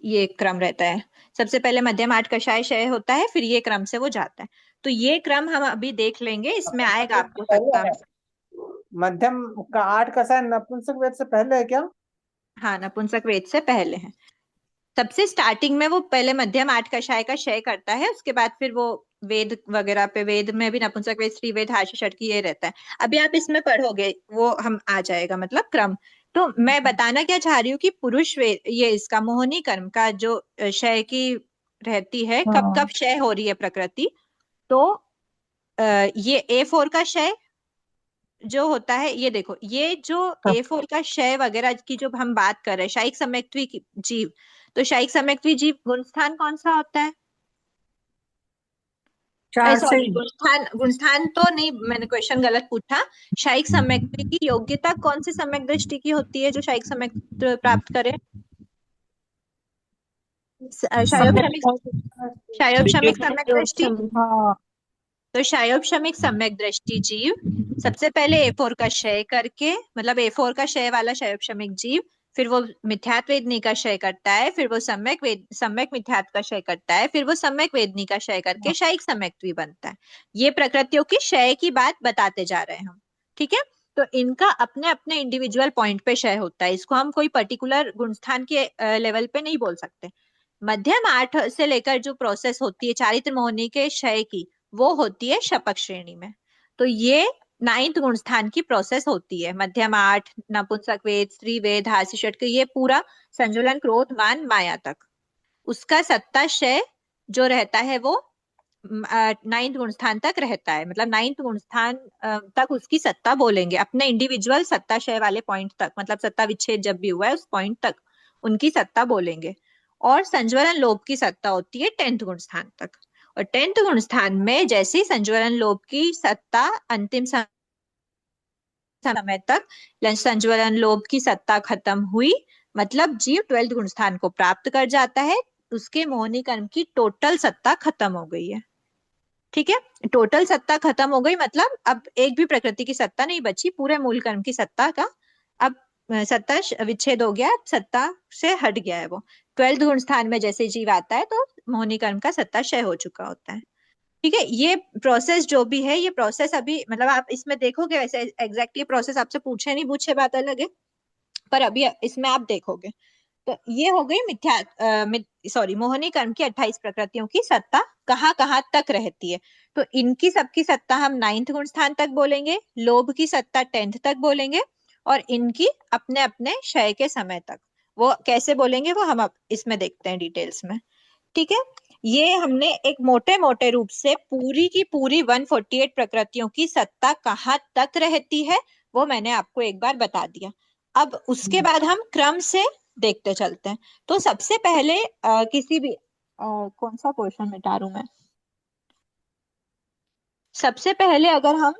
ये क्रम रहता है। सबसे पहले मध्यम 8 कषाय क्षय होता है, फिर ये क्रम से वो जाता है। तो ये क्रम हम अभी देख लेंगे, इसमें आएगा आपको सत्ता। मध्यम का 8 कषाय नपुंसक वेद से पहले है क्या? हाँ, नपुंसक वेद से पहले है। सबसे स्टार्टिंग में वो पहले मध्यम 8 कषाय का क्षय करता है, उसके बाद फिर वो वेद वगैरह पे, वेद में भी नपुंसक वेद, स्त्री वेद, हास्य षटकी ये रहता है। अभी आप इसमें पढ़ोगे वो हम आ जाएगा, मतलब क्रम। तो मैं बताना क्या चाह रही हूँ कि पुरुष वेद, ये इसका मोहिनी कर्म का जो क्षय की रहती है, कब कब क्षय हो रही है प्रकृति, तो ये A4 का क्षय जो होता है, ये देखो, ये जो A4 का क्षय वगैरह की जो हम बात कर रहे हैं, शायिक सम्यक्त्वी जीव, तो शायिक सम्यक्त्वी जीव गुणस्थान कौन सा होता है? 4 से सॉरी, गुणस्थान तो नहीं, मैंने क्वेश्चन गलत पूछा। शायिक सम्यक्त्वी की योग्यता कौन से सम्यक दृष्टि की होती है जो शायिक सम्यक्त्व प्राप्त करे? शायोपशमिक सम्यक दृष्टि। तो क्षयोपशमिक सम्यक दृष्टि जीव सबसे पहले A4 का क्षय करके, मतलब A4 का क्षय वाला क्षयोपशमिक जीव, फिर वो मिथ्यात्व वेदनी का क्षय करता है, फिर वो सम्यक मिथ्यात्व का क्षय करता है, फिर वो सम्यक वेदनी का क्षय करके क्षयिक सम्यक्त्वी बनता है। ये प्रकृतियों की क्षय की बात बताते जा रहे हैं हम, ठीक है। तो इनका अपने अपने इंडिविजुअल पॉइंट पे क्षय होता है, इसको हम कोई पर्टिकुलर गुणस्थान के लेवल पे नहीं बोल सकते। मध्यम 8 से लेकर जो प्रोसेस होती है चारित्र मोहिनी के क्षय की, वो होती है शपक श्रेणी में। तो ये 9th गुण स्थान की प्रोसेस होती है। मध्यम 8, नपुंसक वेद, स्त्री वेद, हास्य षटक, ये पूरा संजुलन, क्रोध, मान, माया तक उसका सत्ता क्षय जो रहता है वो 9th गुण स्थान तक रहता है। मतलब 9th गुण स्थान तक उसकी सत्ता बोलेंगे, अपने इंडिविजुअल सत्ता क्षय वाले पॉइंट तक, मतलब सत्ता विच्छेद जब भी हुआ है उस पॉइंट तक उनकी सत्ता बोलेंगे। और संज्वलन लोभ की सत्ता होती है 10th गुण स्थान तक। और 10th गुण स्थान में जैसे ही संज्वलन लोभ की सत्ता अंतिम समय तक संज्वलन लोभ की सत्ता खत्म हुई, मतलब जीव 12th गुण स्थान को प्राप्त कर जाता है, उसके मोहिनी कर्म की टोटल सत्ता खत्म हो गई है। ठीक है, टोटल सत्ता खत्म हो गई मतलब अब एक भी प्रकृति की सत्ता नहीं बची, पूरे मूल कर्म की सत्ता का अब सत्ता विच्छेद हो गया, सत्ता से हट गया है वो। 12th गुण स्थान में जैसे जीव आता है तो मोहिनी कर्म का सत्ता क्षय हो चुका होता है। ठीक है, ये प्रोसेस जो भी है, ये प्रोसेस अभी मतलब आप इसमें देखोगे, वैसे एग्जैक्टली प्रोसेस आपसे पूछे नहीं पूछे बात अलग है, पर अभी इसमें आप देखोगे। तो ये हो गई मोहिनी कर्म की 28 प्रकृतियों की सत्ता कहाँ कहाँ तक रहती है। तो इनकी सबकी सत्ता हम 9th गुण स्थान तक बोलेंगे, लोभ की सत्ता 10th तक बोलेंगे, और इनकी अपने अपने क्षय के समय तक। वो कैसे बोलेंगे वो हम अब इसमें देखते हैं डिटेल्स में। ठीक है, ये हमने एक मोटे मोटे रूप से पूरी की पूरी 148 प्रकृतियों की सत्ता कहाँ तक रहती है वो मैंने आपको एक बार बता दिया। अब उसके बाद हम क्रम से देखते चलते हैं। तो सबसे पहले किसी भी कौन सा क्वेश्चन मिटा रहा हूं मैं, सबसे पहले अगर हम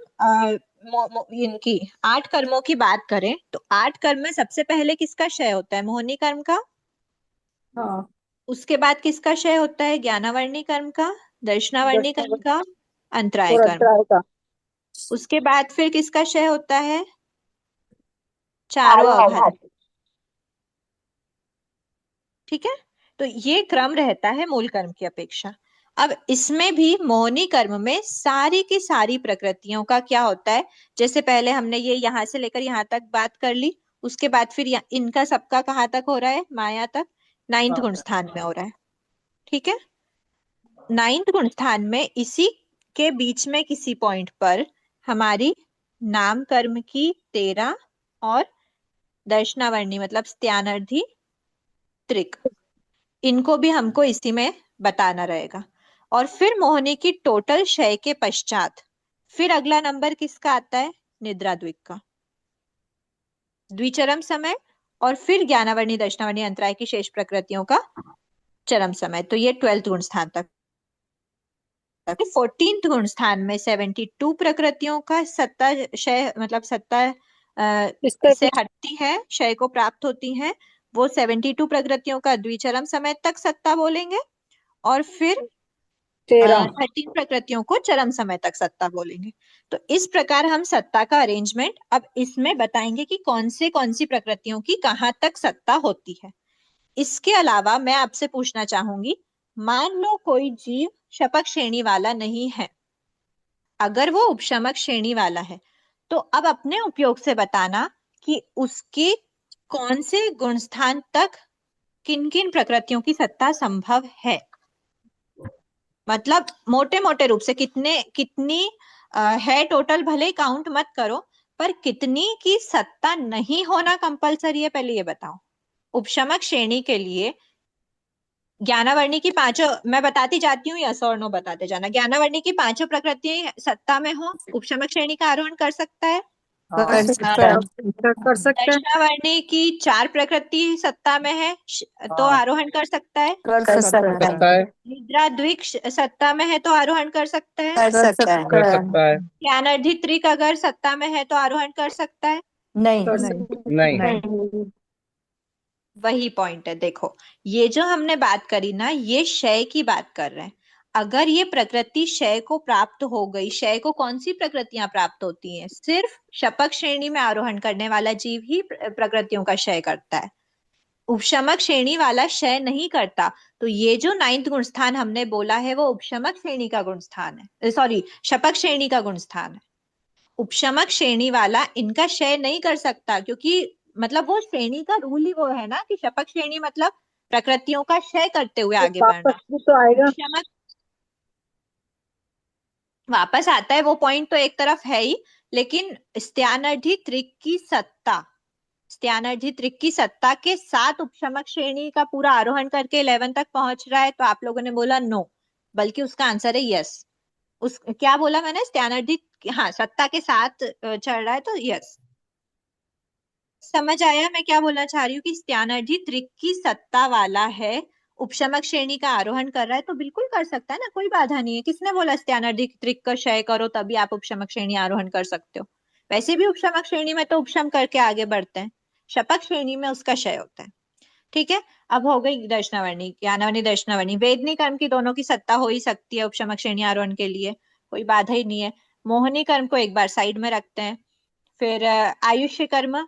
इनकी 8 कर्मों की बात करें तो 8 कर्म में सबसे पहले किसका क्षय होता है? मोहिनी कर्म का। हाँ, उसके बाद किसका क्षय होता है? ज्ञानावर्णी कर्म का, दर्शनावर्णी कर्म का, अंतराय और कर्म। अंतराय का। उसके बाद फिर किसका क्षय होता है? चारों अघात। ठीक है, तो ये क्रम रहता है मूल कर्म की अपेक्षा। अब इसमें भी मोहिनी कर्म में सारी की सारी प्रकृतियों का क्या होता है, जैसे पहले हमने ये यहाँ से लेकर यहाँ तक बात कर ली, उसके बाद फिर इनका सबका कहाँ तक हो रहा है? माया तक, 9th गुण स्थान में हो रहा है। ठीक है, 9th गुण स्थान में इसी के बीच में किसी पॉइंट पर हमारी नाम कर्म की 13 और दर्शनावर्णी मतलब स्त्यानर्धी, त्रिक, इनको भी हमको इसी में बताना रहेगा। और फिर मोहिनी की टोटल क्षय के पश्चात फिर अगला नंबर किसका आता है? निद्रा द्विक का, द्विचरम समय, और फिर ज्ञानावर्णी, दर्शनावर्णी, अंतराय की शेष प्रकृतियों का चरम समय। तो ये 12th गुण स्थान तक। 14th गुण स्थान में 72 प्रकृतियों का सत्ता क्षय मतलब सत्ता से हटती है, क्षय को प्राप्त होती है, वो 72 प्रकृतियों का द्विचरम समय तक सत्ता बोलेंगे, और फिर 13 प्रकृतियों को चरम समय तक सत्ता बोलेंगे। तो इस प्रकार हम सत्ता का अरेंजमेंट अब इसमें बताएंगे कि कौन सी प्रकृतियों की कहाँ तक सत्ता होती है। इसके अलावा मैं आपसे पूछना चाहूंगी, मान लो कोई जीव शपक श्रेणी वाला नहीं है, अगर वो उपशमक श्रेणी वाला है, तो अब अपने उपयोग से बताना कि उसके कौन से गुण स्थान तक किन किन प्रकृतियों की सत्ता संभव है। मतलब मोटे मोटे रूप से कितनी है टोटल, भले काउंट मत करो, पर कितनी की सत्ता नहीं होना कंपलसरी है, पहले ये बताओ। उपशमक श्रेणी के लिए ज्ञानावर्णी की 5 मैं बताती जाती हूँ, यस और नो बताते जाना। ज्ञानावर्णी की 5 प्रकृति सत्ता में हो, उपशमक श्रेणी का आरोहण कर सकता है। कर सकता है। दर्शनावर्णी की 4 प्रकृति सत्ता में है तो आरोहण कर सकता है। कर सकता है। निद्रा द्विक सत्ता में है तो आरोहण कर सकता है। कर सकता है। ज्ञानार्धी त्रिक अगर सत्ता में है तो आरोहण कर सकता है। नहीं। वही पॉइंट है, देखो ये जो हमने बात करी ना, ये क्षय की बात कर रहे हैं। अगर ये प्रकृति क्षय को प्राप्त हो गई, क्षय को कौन सी प्रकृतियां प्राप्त होती हैं? सिर्फ शपक श्रेणी में आरोहण करने वाला जीव ही प्रकृतियों का क्षय करता है, उपशमक श्रेणी वाला क्षय नहीं करता। तो ये जो 9th गुण स्थान हमने बोला है वो उपशमक श्रेणी का गुण स्थान है, सॉरी शपक श्रेणी का गुण स्थान है। उपशमक श्रेणी वाला इनका क्षय नहीं कर सकता, क्योंकि मतलब वो श्रेणी का रूल ही वो है ना कि शपक श्रेणी मतलब प्रकृतियों का क्षय करते हुए आगे बढ़ना। वापस भी तो आएगा। उपशमक वापस आता है, वो पॉइंट तो एक तरफ है ही, लेकिन स्त्यानर्धी त्रिक की सत्ता, स्त्यानर्धी त्रिक की सत्ता के साथ उपशमक श्रेणी का पूरा आरोहण करके 11 तक पहुंच रहा है। तो आप लोगों ने बोला नो, बल्कि उसका आंसर है यस। उस क्या बोला मैंने? स्त्यानर्धी, हाँ, सत्ता के साथ चढ़ रहा है, तो यस। समझ आया मैं क्या बोलना चाह रही हूँ कि स्त्यानर्धी त्रिक की सत्ता वाला है, उपशमक श्रेणी का आरोहण कर रहा है, तो बिल्कुल कर सकता है ना, कोई बाधा नहीं है। किसने बोला स्त्यानर्धी त्रिक का क्षय करो तभी आप उपशमक श्रेणी आरोहण कर सकते हो? वैसे भी उपशमक श्रेणी में तो उपशम करके आगे बढ़ते हैं, शपक श्रेणी में उसका क्षय होता है। ठीक है, अब हो गई दर्शनावर्णी, ज्ञानावर्णी, दर्शनावर्णी। वेदनी कर्म की दोनों की सत्ता हो ही सकती है उपशमक श्रेणी आरोहण के लिए, कोई बाधा ही नहीं है। मोहनी कर्म को एक बार साइड में रखते हैं। फिर आयुष्य कर्म,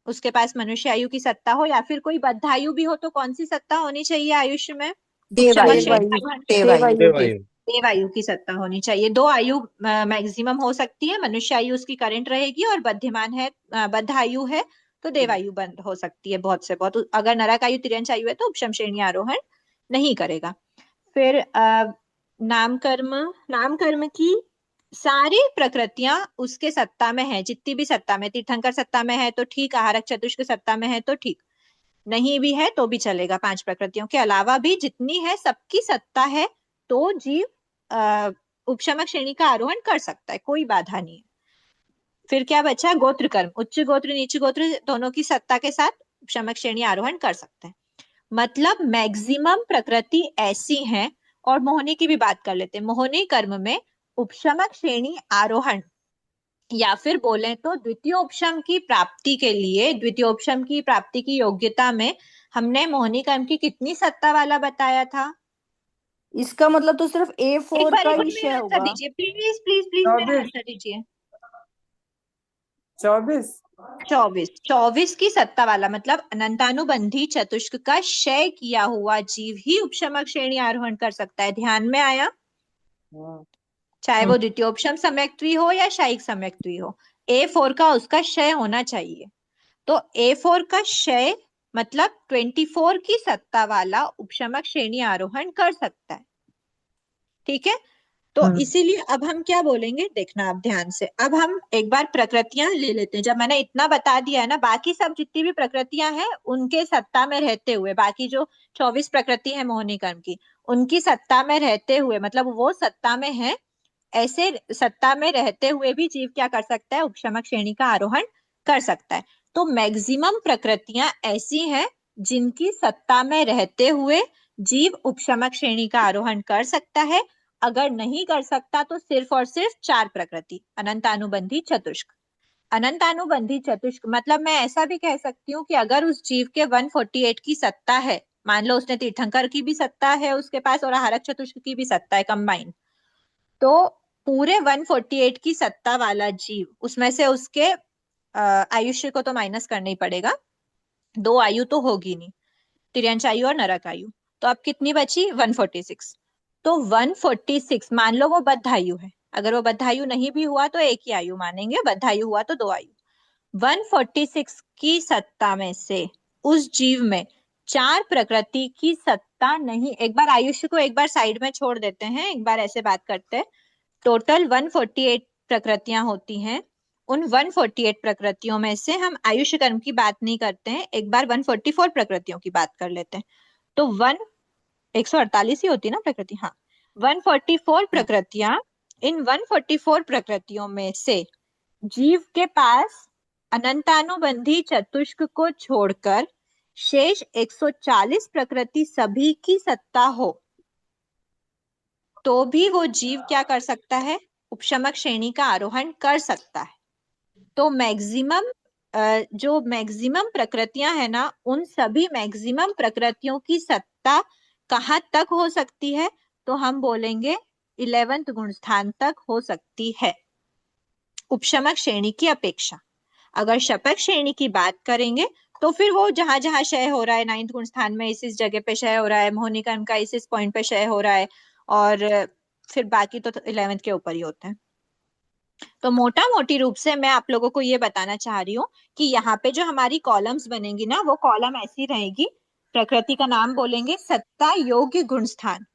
उसके पास मनुष्य आयु की सत्ता हो या फिर कोई बद्ध आयु भी हो, तो कौन सी सत्ता होनी चाहिए आयुष्य में? उपशमक श्रेणी आरोहण के लिए देवायु की सत्ता होनी चाहिए। 2 आयु मैक्सिमम हो सकती है, मनुष्य आयु उसकी करंट रहेगी, और बद्धिमान है, बद्ध आयु है तो देवायु बंद हो सकती है बहुत से बहुत। अगर नरक आयु तिर्यंच आयु है तो उपशम श्रेणी आरोहण नहीं करेगा। फिर नाम कर्म की सारी प्रकृतियां उसके सत्ता में है, जितनी भी सत्ता में, तीर्थंकर सत्ता में है तो ठीक, आहारक चतुष्क सत्ता में है तो ठीक, नहीं भी है तो भी चलेगा। 5 प्रकृतियों के अलावा भी जितनी है सबकी सत्ता है, तो जीव उपशमक श्रेणी का आरोहण कर सकता है, कोई बाधा नहीं है। फिर क्या बचा? गोत्र कर्म, उच्च गोत्र नीच गोत्र दोनों की सत्ता के साथ उपशमक श्रेणी आरोहण कर सकते हैं। मतलब मैक्सिमम प्रकृति ऐसी है, और मोहनी की भी बात कर लेते हैं। मोहनी कर्म में उपशमक श्रेणी आरोहण, या फिर बोले तो द्वितीय उपशम की प्राप्ति के लिए, द्वितीय उपशम की प्राप्ति की योग्यता में हमने मोहनी कर्म की कितनी सत्ता वाला बताया था? इसका मतलब तो सिर्फ एक A4 बार का एक बार ही मेरा क्षय आंसर होगा। दीजिए प्लीज प्लीज प्लीज, मेरा 24 आंसर दीजिए। 24 24 की सत्ता वाला मतलब अनंतानुबंधी चतुष्क का क्षय किया हुआ जीव ही उपशमक श्रेणी आरोहण कर सकता है। ध्यान में आया? चाहे वो द्वितीयोपशम सम्यक्त्वी हो या शायिक सम्यक्त्वी हो, A4 का उसका क्षय होना चाहिए। तो A4 का क्षय मतलब 24 की सत्ता वाला उपशमक श्रेणी आरोहण कर सकता है। ठीक है, तो इसीलिए अब हम क्या बोलेंगे देखना आप ध्यान से। अब हम एक बार प्रकृतियां ले लेते हैं। जब मैंने इतना बता दिया है ना, बाकी सब जितनी भी प्रकृतियां हैं उनके सत्ता में रहते हुए, बाकी जो 24 प्रकृति है मोहनी कर्म की, उनकी सत्ता में रहते हुए, मतलब वो सत्ता में है, ऐसे सत्ता में रहते हुए भी जीव क्या कर सकता है? उपशमक श्रेणी का आरोहण कर सकता है। तो मैक्सिमम प्रकृतियां ऐसी हैं जिनकी सत्ता में रहते हुए जीव उपशमक श्रेणी का आरोहण कर सकता है। अगर नहीं कर सकता तो सिर्फ और सिर्फ 4 प्रकृति, अनंतानुबंधी चतुष्क। अनंतानुबंधी चतुष्क मतलब मैं ऐसा भी कह सकती हूँ कि अगर उस जीव के 148 की सत्ता है, मान लो उसने तीर्थंकर की भी सत्ता है उसके पास और आहारक चतुष्क की भी सत्ता है कंबाइन, तो पूरे 148 की सत्ता वाला जीव, उसमें से उसके आयुष्य को तो माइनस करना ही पड़ेगा, 2 आयु तो होगी नहीं, तिर्यंच आयु और नरक आयु, तो अब कितनी बची? 146। तो 146 मान लो वो बद्ध आयु है, अगर वो बद्ध आयु नहीं भी हुआ तो एक ही आयु मानेंगे, बद्ध आयु हुआ तो 2 आयु। 146 की सत्ता में से उस जीव में 4 प्रकृति की सत्ता नहीं। एक बार आयुष्य को एक बार साइड में छोड़ देते हैं, एक बार ऐसे बात करते हैं। टोटल 148 प्रकृतियां होती हैं, उन 148 प्रकृतियों में से हम आयुष्य कर्म की बात नहीं करते हैं, एक बार 144 प्रकृतियों की बात कर लेते हैं। तो 148 ही होती है ना प्रकृति, हाँ, 144 प्रकृतियां, इन 144 प्रकृतियों में से जीव के पास अनंतानुबंधी चतुष्क को छोड़कर शेष 140 प्रकृति सभी की सत्ता हो, तो भी वो जीव क्या कर सकता है? उपशमक श्रेणी का आरोहण कर सकता है। तो मैक्सिमम जो मैक्सिमम प्रकृतियां है ना, उन सभी मैक्सिमम प्रकृतियों की सत्ता कहाँ तक हो सकती है? तो हम बोलेंगे 11th गुण स्थान तक हो सकती है उपशमक श्रेणी की अपेक्षा। अगर शपक श्रेणी की बात करेंगे तो फिर वो जहां जहां क्षय हो रहा है 9th गुण स्थान में इस जगह पे क्षय हो रहा है, मोहनी कर्म का इस पॉइंट पे क्षय हो रहा है, और फिर बाकी तो 11th के ऊपर ही होते हैं। तो मोटा मोटी रूप से मैं आप लोगों को ये बताना चाह रही हूँ कि यहाँ पे जो हमारी कॉलम्स बनेंगी ना, वो कॉलम ऐसी रहेगी। प्रकृति का नाम बोलेंगे सत्ता योग्य गुण स्थान,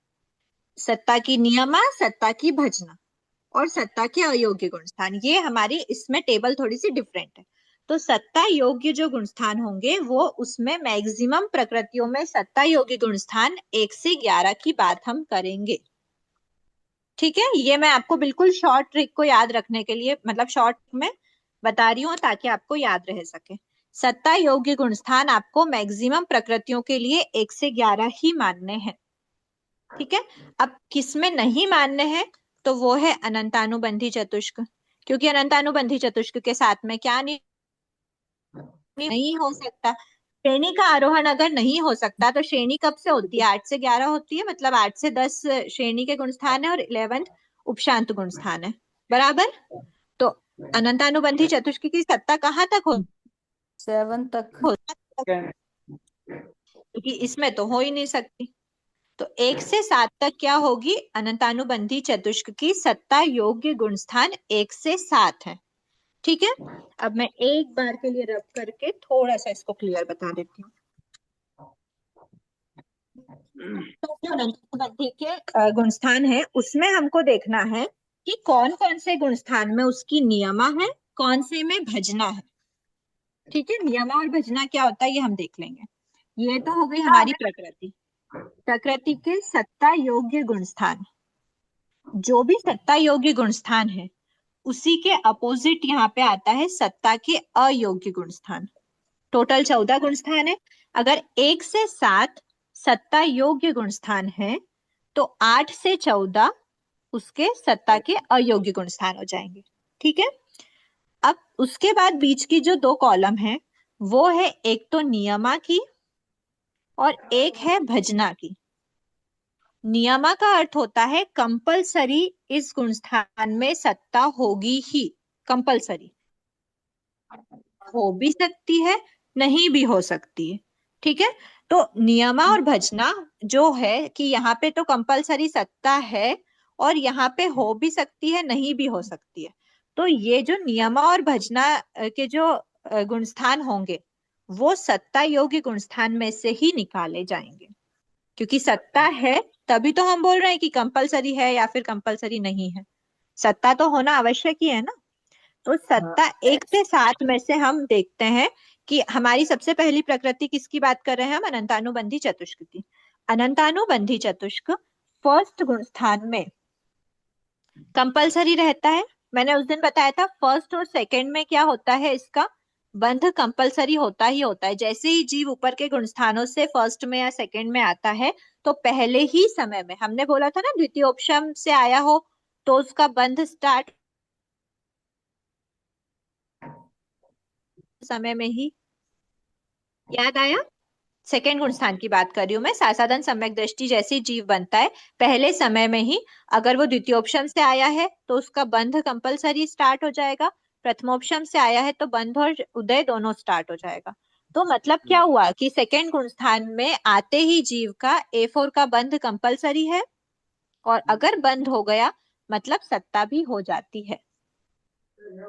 सत्ता की नियमा, सत्ता की भजना और सत्ता के अयोग्य गुण स्थान। ये हमारी इसमें टेबल थोड़ी सी डिफरेंट है। तो सत्ता योग्य जो गुण स्थान होंगे वो उसमें मैक्सिमम प्रकृतियों में सत्ता योग्य गुण स्थान 1 से 11 की बात हम करेंगे। ठीक है, ये मैं आपको बिल्कुल शॉर्ट ट्रिक को याद रखने के लिए, मतलब शॉर्ट में बता रही हूँ ताकि आपको याद रह सके। सत्ता योग्य गुण स्थान आपको मैक्सिमम प्रकृतियों के लिए 1 से 11 ही मानने हैं। ठीक है, अब किसमें नहीं मानने हैं तो वो है अनंतानुबंधी चतुष्क, क्योंकि अनंतानुबंधी चतुष्क के साथ में क्या नहीं हो सकता, श्रेणी का आरोहण अगर नहीं हो सकता तो श्रेणी कब से होती है? 8 से 11 होती है, मतलब 8 से 10 श्रेणी के गुण स्थान है और 11th उपशांत गुण स्थान है, बराबर। तो अनंतानुबंधी चतुष्क की सत्ता कहाँ तक हो 7 तक। क्योंकि इसमें तो हो ही नहीं सकती। तो 1 से 7 तक क्या होगी? अनंतानुबंधी चतुष्क की सत्ता योग्य गुण स्थान 1 से 7 है। ठीक है, अब मैं एक बार के लिए रब करके थोड़ा सा इसको क्लियर बता देती हूँ। तो जो अनंतानुबंधी के गुण स्थान है उसमें हमको देखना है कि कौन कौन से गुण स्थान में उसकी नियमा है, कौन से में भजना है। ठीक है, नियमा और भजना क्या होता है ये हम देख लेंगे। ये तो हो गई हमारी प्रकृति। प्रकृति के सत्ता योग्य गुण स्थान, जो भी सत्ता योग्य गुण स्थान है उसी के अपोजिट यहाँ पे आता है सत्ता के अयोग्य गुण स्थान। टोटल 14 गुण स्थान है। अगर 1 से 7 सत्ता योग्य गुण स्थान है तो 8 से 14 उसके सत्ता के अयोग्य गुण स्थान हो जाएंगे। ठीक है, अब उसके बाद बीच की जो 2 कॉलम है वो है एक तो नियमा की और एक है भजना की। नियमा का अर्थ होता है कंपलसरी इस गुण स्थान में सत्ता होगी ही, कंपलसरी हो भी सकती है नहीं भी हो सकती है। ठीक है, तो नियमा और भजना जो है कि यहाँ पे तो कंपलसरी सत्ता है और यहाँ पे हो भी सकती है नहीं भी हो सकती है। तो ये जो नियमा और भजना के जो गुण स्थान होंगे वो सत्ता योग्य गुण स्थान में से ही निकाले जाएंगे, क्योंकि सत्ता है तभी तो हम बोल रहे हैं कि कंपलसरी है या फिर कंपलसरी नहीं है। सत्ता तो होना आवश्यक ही है ना। तो सत्ता 1 से 7 में से हम देखते हैं कि हमारी सबसे पहली प्रकृति किसकी बात कर रहे हैं हम? अनंतानुबंधी चतुष्क की। अनंतानुबंधी चतुष्क फर्स्ट गुण स्थान में कंपलसरी रहता है। मैंने उस दिन बताया था फर्स्ट और सेकंड में क्या होता है, इसका बंध कंपलसरी होता ही होता है। जैसे ही जीव ऊपर के गुण स्थानों से फर्स्ट में या सेकंड में आता है तो पहले ही समय में, हमने बोला था ना द्वितीयोपशम से आया हो तो उसका बंध स्टार्ट समय में ही, याद आया? सेकंड गुण स्थान की बात कर रही हूँ मैं। सासाधन सम्यक दृष्टि जैसे जीव बनता है पहले समय में ही, अगर वो द्वितीयोपशम से आया है तो उसका बंध कंपलसरी स्टार्ट हो जाएगा, प्रथमोपशम से आया है तो बंध और उदय दोनों स्टार्ट हो जाएगा। तो मतलब क्या हुआ कि सेकंड गुण स्थान में आते ही जीव का A4 का बंध कंपलसरी है, और अगर बंद हो गया मतलब सत्ता भी हो जाती है।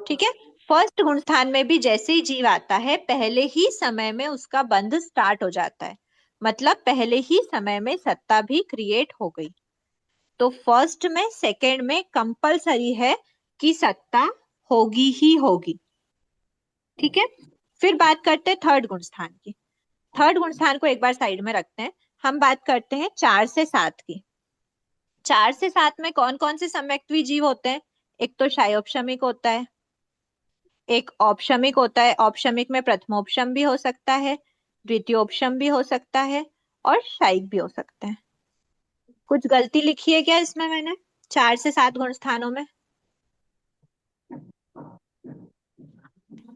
ठीक है, फर्स्ट गुण स्थान में भी जैसे ही जीव आता है पहले ही समय में उसका बंध स्टार्ट हो जाता है, मतलब पहले ही समय में सत्ता भी क्रिएट हो गई। तो फर्स्ट में सेकंड में कंपलसरी है कि सत्ता होगी ही होगी। ठीक है, फिर बात करते हैं थर्ड गुण स्थान की। थर्ड गुण स्थान को एक बार साइड में रखते हैं, हम बात करते हैं 4 से 7 की। 4 से 7 में कौन कौन से सम्यक्त्वी जीव होते हैं? एक तो क्षयोपशमिक होता है, एक औपशमिक होता है। औपशमिक में प्रथमोपशम भी हो सकता है, द्वितीयोपशम भी हो सकता है और शायिक भी हो सकता है। कुछ गलती लिखी है क्या इसमें मैंने? 4 से 7 गुण स्थानों में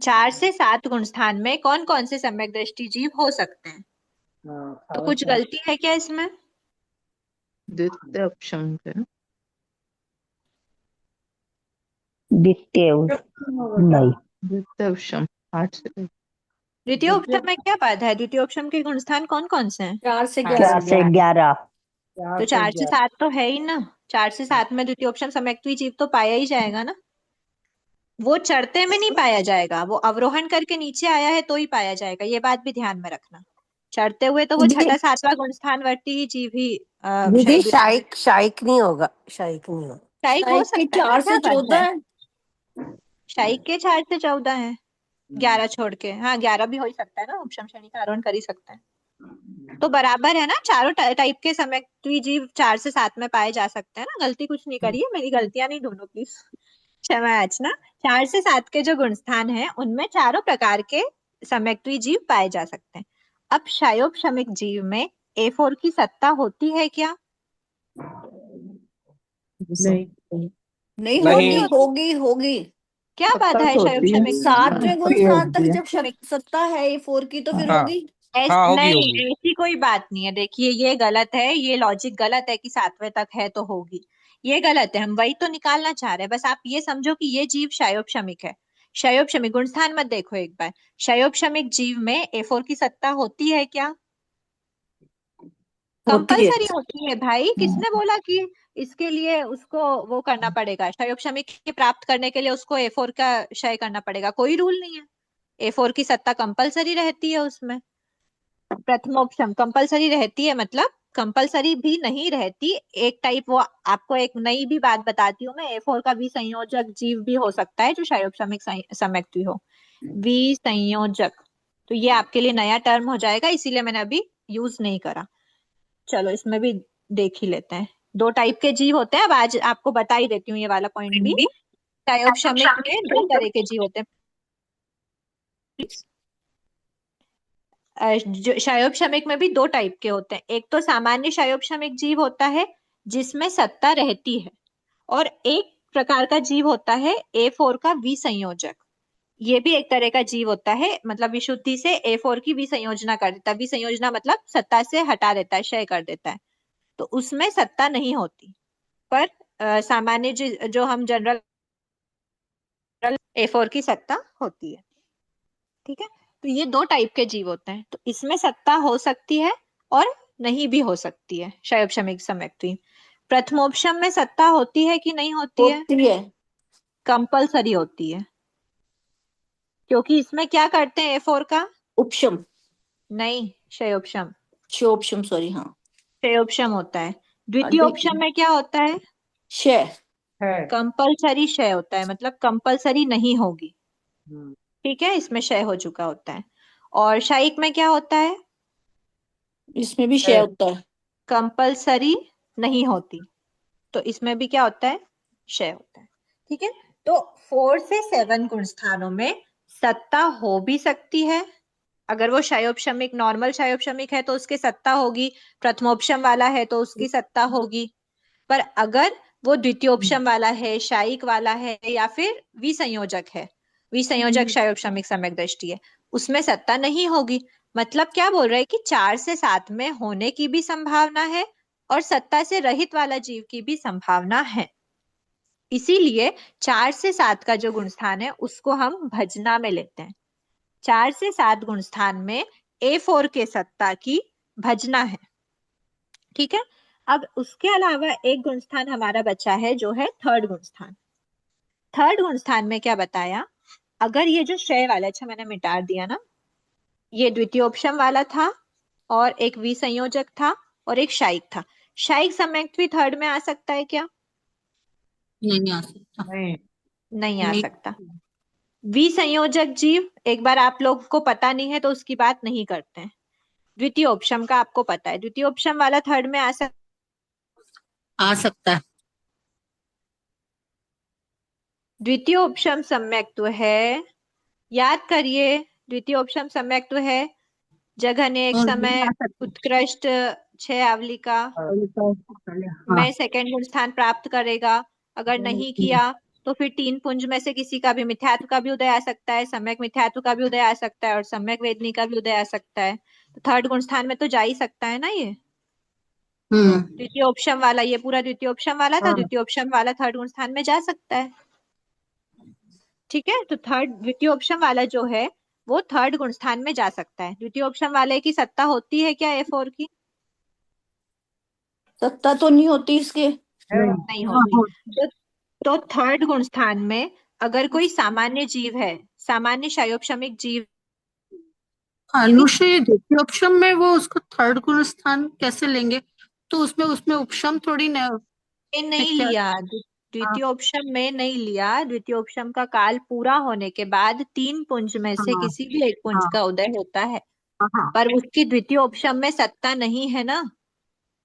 4 से 7 गुण स्थान में कौन कौन से सम्यक दृष्टि जीव हो सकते हैं? तो कुछ गलती है क्या इसमें? द्वितीयपक्षम द्वितीय नहीं। द्वितीयपक्षम 8 से द्वितीयोपम में क्या बाधा है? द्वितीयोपम के गुणस्थान कौन कौन से हैं? 4 से 4 से 11। तो 4 से 7 तो है ही ना। 4 से 7 में द्वितीयोपम सम्यक्त्वी जीव तो पाया ही जाएगा ना। वो चढ़ते में नहीं पाया जाएगा, वो अवरोहण करके नीचे आया है तो ही पाया जाएगा, ये बात भी ध्यान में रखना। चढ़ते हुए तो वो दीदी- छठा सातवां गुणस्थानवर्ती ही जीव ही दीदी शायद शाइक नहीं होगा, शाइक नहीं होगा। शायिक हो सकता है, 4 से क्या बात 14 है? है। शायिक के 4 से 14 है, 11 छोड़ के। हाँ 11 भी हो ही सकता है ना, उपशम शनि का आरोहण कर ही सकता है। तो बराबर है ना, चारों टाइप के सम्यक्त्वी जीव 4 से 7 में पाए जा सकते हैं ना। गलती कुछ नहीं करी है, मेरी गलतियां नहीं ढूंढो प्लीज, क्षमा याचना। 4 से 7 के जो गुणस्थान हैं उनमें चारों प्रकार के सम्यक्त्वी जीव पाए जा सकते हैं। अब क्षयोपशमिक जीव में A4 की सत्ता होती है क्या? नहीं नहीं नहीं। होगी होगी। क्या बाधा है क्षयोपशमिक जीव में? 7वें गुणस्थान तक होती है। जब सत्ता है A4 की तो फिर हाँ। होगी। हाँ, होगी, नहीं होगी। ऐसी कोई बात नहीं है। देखिए ये गलत है, ये लॉजिक गलत है कि 7वें तक है तो होगी, ये गलत है। हम वही तो निकालना चाह रहे हैं। बस आप ये समझो कि ये जीव क्षयोपशमिक है। क्षयोपशमिक गुणस्थान मत देखो एक बार। क्षयोपशमिक जीव में A4 की सत्ता होती है क्या? कंपलसरी होती है भाई। किसने बोला कि इसके लिए उसको वो करना पड़ेगा? क्षयोपशमिक के प्राप्त करने के लिए उसको A4 का क्षय करना पड़ेगा? कोई रूल नहीं है। A4 की सत्ता कंपलसरी रहती है उसमें। प्रथमोपशम कंपलसरी रहती है, मतलब कंपलसरी भी नहीं रहती। एक टाइप, वो आपको एक नई भी बात बताती हूँ मैं, A4 का विसंयोजक जीव भी हो सकता है जो क्षयोपशमिक सम्यक्त्वी हो। विसंयोजक, तो ये आपके लिए नया टर्म हो जाएगा, इसीलिए मैंने अभी यूज नहीं करा। चलो इसमें भी देख ही लेते हैं। 2 टाइप के जीव होते हैं। अब आज आपको बता ही देती हूँ ये वाला पॉइंट भी। क्षयोपशमिक में 2 तरह के जीव होते हैं। जो क्षयोपशमिक में भी 2 टाइप के होते हैं। एक तो सामान्य क्षयोपशमिक जीव होता है जिसमें सत्ता रहती है, और एक प्रकार का जीव होता है A4 का विसंयोजक। ये भी एक तरह का जीव होता है, मतलब विशुद्धि से A4 की विसंयोजना कर देता है। विसंयोजना मतलब सत्ता से हटा देता है, क्षय कर देता है, तो उसमें सत्ता नहीं होती। पर सामान्य जो हम जनरल A4 की सत्ता होती है। ठीक है, तो ये 2 टाइप के जीव होते हैं। तो इसमें सत्ता हो सकती है और नहीं भी हो सकती है क्षयोपशमिक सम्यक्त्वी। प्रथमोपशम में सत्ता होती है कि नहीं होती है? होती है। कंपलसरी होती है, क्योंकि इसमें क्या करते हैं A4 का? उपशम, नहीं, क्षयोपशम। क्षयोपशम, सॉरी, हाँ। क्षयोपशम होता है। द्वितीयोपशम में क्या होता है? क्षय। है। कंपलसरी क्षय होता है, मतलब कंपलसरी नहीं होगी। हम्म। ठीक है, इसमें क्षय हो चुका होता है। और क्षयिक में क्या होता है? इसमें भी क्षय है। होता है। कंपलसरी नहीं होती, तो इसमें भी क्या होता है? क्षय होता है। ठीक है, तो 4 से 7 गुण स्थानों में सत्ता हो भी सकती है। अगर वो क्षयोपशमिक, नॉर्मल क्षयोपशमिक है तो उसकी सत्ता होगी, प्रथमोपशम वाला है तो उसकी सत्ता होगी। पर अगर वो द्वितीयोपशम वाला है, शायिक वाला है, या फिर विसंयोजक है, विसंयोजक क्षयोपशमिक सम्यक दृष्टि है, उसमें सत्ता नहीं होगी। मतलब क्या बोल रहे हैं कि 4 से 7 में होने की भी संभावना है और सत्ता से रहित वाला जीव की भी संभावना है। इसीलिए 4 से 7 का जो गुणस्थान है उसको हम भजना में लेते हैं। 4 से 7 गुणस्थान में A4 के सत्ता की भजना है। ठीक है, अब उसके अलावा एक गुणस्थान हमारा बचा है जो है थर्ड गुणस्थान। थर्ड गुणस्थान में क्या बताया? अगर ये जो क्षय वाला, अच्छा मैंने मिटा दिया ना, ये द्वितीयोपशम वाला था और एक विसंयोजक था और एक शायिक था। शायिक सम्यक्त्वी थर्ड में आ सकता है क्या? नहीं आ सकता। नहीं। नहीं आ नहीं। सकता। विसंयोजक जीव, एक बार आप लोग को पता नहीं है तो उसकी बात नहीं करते हैं। द्वितीयोपशम का आपको पता है, द्वितीयोपशम वाला थर्ड में आ सकता है। द्वितीयोपशम सम्यक्त्व है, याद करिए, द्वितीयोपशम सम्यक्त्व है जघन्य, एक और समय, उत्कृष्ट, 6 आवली का में सेकंड गुण स्थान प्राप्त करेगा। अगर नहीं किया तो फिर 3 पुंज में से किसी का भी मिथ्यात्व का भी उदय आ सकता है, सम्यक मिथ्यात्व का भी उदय आ सकता है और सम्यक वेदनी का भी उदय आ सकता है। तो थर्ड गुण स्थान में तो जा ही सकता है ना ये। द्वितीय उपशम वाला, ये पूरा द्वितीय उपशम वाला था, हाँ। द्वितीय उपशम वाला थर्ड गुण स्थान में जा सकता है। ठीक है, तो थर्ड द्वितीय उपशम वाला जो है वो थर्ड गुण स्थान में जा सकता है। द्वितीय उपशम वाले की सत्ता होती है क्या A4 की? सत्ता तो नहीं होती इसके। नहीं होती। तो थर्ड गुण स्थान में अगर कोई सामान्य जीव है, सामान्य क्षयोपशमिक जीव, अनुश्री, द्वितीय उपशम में वो उसको थर्ड गुण स्थान कैसे लेंगे? तो उसमें उपशम थोड़ी न नहीं लिया, द्वितीय उपशम में नहीं लिया। द्वितीय उपशम का काल पूरा होने के बाद 3 पुंज में से किसी भी एक पुंज का उदय होता है, पर उसकी द्वितीय उपशम में सत्ता नहीं है ना,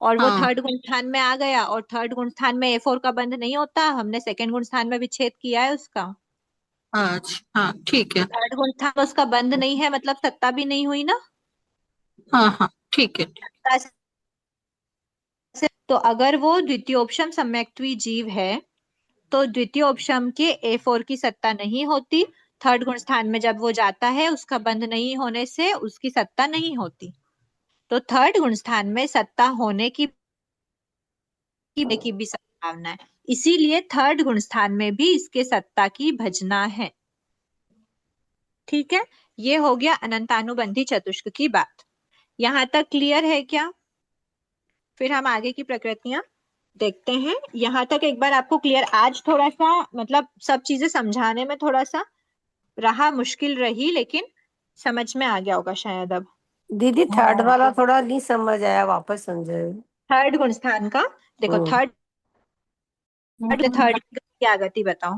और वो थर्ड गुण स्थान में आ गया, और थर्ड गुण स्थान में A4 का बंध नहीं होता, हमने सेकंड गुण स्थान में विच्छेद किया है उसका। अच्छा, हाँ ठीक है। थर्ड गुण स्थान में उसका बंध नहीं है, मतलब सत्ता भी नहीं हुई ना। हाँ ठीक है। तो अगर वो द्वितीयोपशम सम्यक्त्वी जीव है तो द्वितीयोपशम के A4 की सत्ता नहीं होती। थर्ड गुण स्थान में जब वो जाता है उसका बंध नहीं होने से उसकी सत्ता नहीं होती। तो थर्ड गुण स्थान में सत्ता होने की भी संभावना है, इसीलिए थर्ड गुण स्थान में भी इसके सत्ता की भजना है। ठीक है, ये हो गया अनंतानुबंधी चतुष्क की बात। यहां तक क्लियर है क्या? फिर हम आगे की प्रकृतियां देखते हैं। यहाँ तक एक बार आपको क्लियर? आज थोड़ा सा मतलब सब चीजें समझाने में थोड़ा सा रहा, मुश्किल रही, लेकिन समझ में आ गया होगा शायद अब। दीदी थर्ड वाला थोड़ा नहीं समझ आया, वापस समझाए। थर्ड गुण स्थान का देखो, थर्ड की आगति बताओ।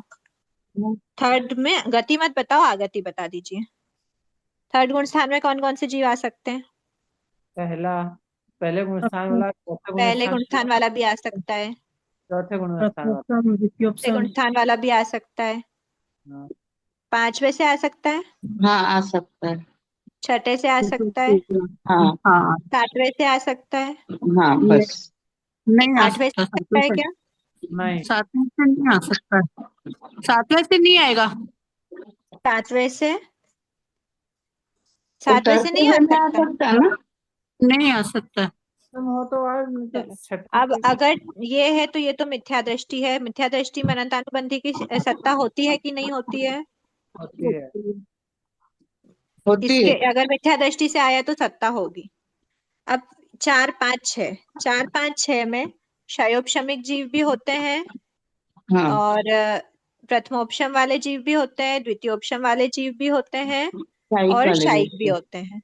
थर्ड में गति मत बताओ, आगति बता दीजिए। थर्ड गुण स्थान में कौन कौन से जीव आ सकते हैं? पहले गुण स्थान वाला, चौथे पहले गुण स्थान वाला भी आ सकता है, चौथे गुण स्थान वाला, चौथे गुण स्थान वाला भी आ सकता है, हाँ। पांचवे से आ सकता है, हाँ आ सकता है। छठे से आ सकता है, हाँ सातवें से आ सकता है, हाँ बस। नहीं आ आठवें से आ सकता है क्या? नहीं, सातवें से नहीं आ सकता है। सातवें से नहीं आएगा। सातवें से नहीं आ सकता। ना। नहीं आ सकता। तुम हो तो आज अब अगर ये है तो ये तो मिथ्या दृष्टि है। मिथ्या दृष्टि में अनंतानुबंधी की सत्ता होती है कि नहीं होती है? होती है। इसके अगर मिथ्या दृष्टि से आया तो सत्ता होगी। अब 4 5 6, 4 5 6 में क्षयोपशमिक जीव भी होते हैं और प्रथमोपशम वाले जीव भी होते हैं, द्वितीयोपशम वाले जीव भी होते हैं और शायिक भी होते हैं।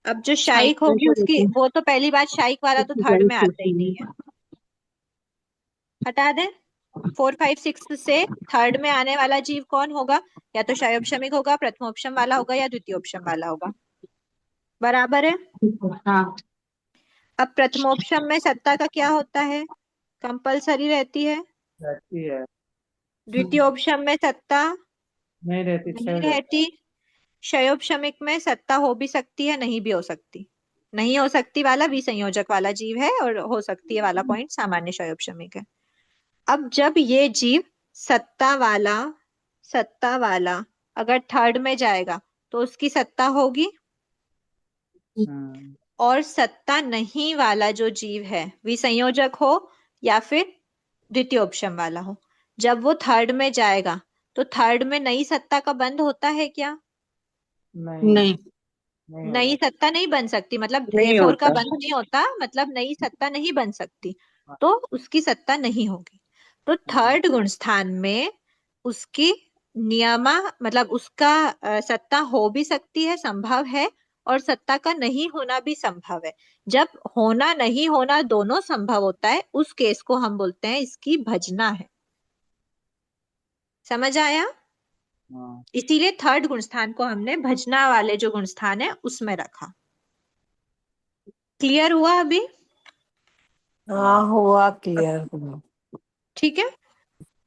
अब जो शायिक होगी उसकी, वो तो पहली बात शायिक वाला तो थर्ड में आता ही नहीं है, हटा दें। 4 5 6 से थर्ड में आने वाला जीव कौन होगा? या तो क्षयोपशमिक होगा, प्रथमोपशम वाला होगा या द्वितीयोपशम वाला होगा। बराबर है। अब प्रथमोपशम में सत्ता का क्या होता है? कंपलसरी रहती है। द्वितीयोपशम में सत्ता नहीं रहती, नहीं रहती। क्षयोपशमिक में सत्ता हो भी सकती है, नहीं भी हो सकती। नहीं हो सकती वाला विसंयोजक वाला जीव है और हो सकती है वाला पॉइंट सामान्य क्षयोपशमिक है। अब जब ये जीव सत्ता वाला अगर थर्ड में जाएगा तो उसकी सत्ता होगी, और सत्ता नहीं वाला जो जीव है विसंयोजक हो या फिर द्वितीयोपशम वाला हो, जब वो थर्ड में जाएगा तो थर्ड में नई सत्ता का बंध होता है क्या? नहीं। नई सत्ता नहीं बन सकती, मतलब A4 का बंध नहीं होता, मतलब नई सत्ता नहीं बन सकती, तो उसकी सत्ता नहीं होगी। तो थर्ड गुण स्थान में उसकी नियमा मतलब उसका सत्ता हो भी सकती है, संभव है, और सत्ता का नहीं होना भी संभव है। जब होना नहीं होना दोनों संभव होता है उस केस को हम बोलते हैं इसकी भजना है। समझ आया? इसीलिए थर्ड गुण स्थान को हमने भजना वाले जो गुण स्थान है उसमें रखा। क्लियर हुआ अभी? हाँ हुआ, क्लियर हुआ। ठीक है,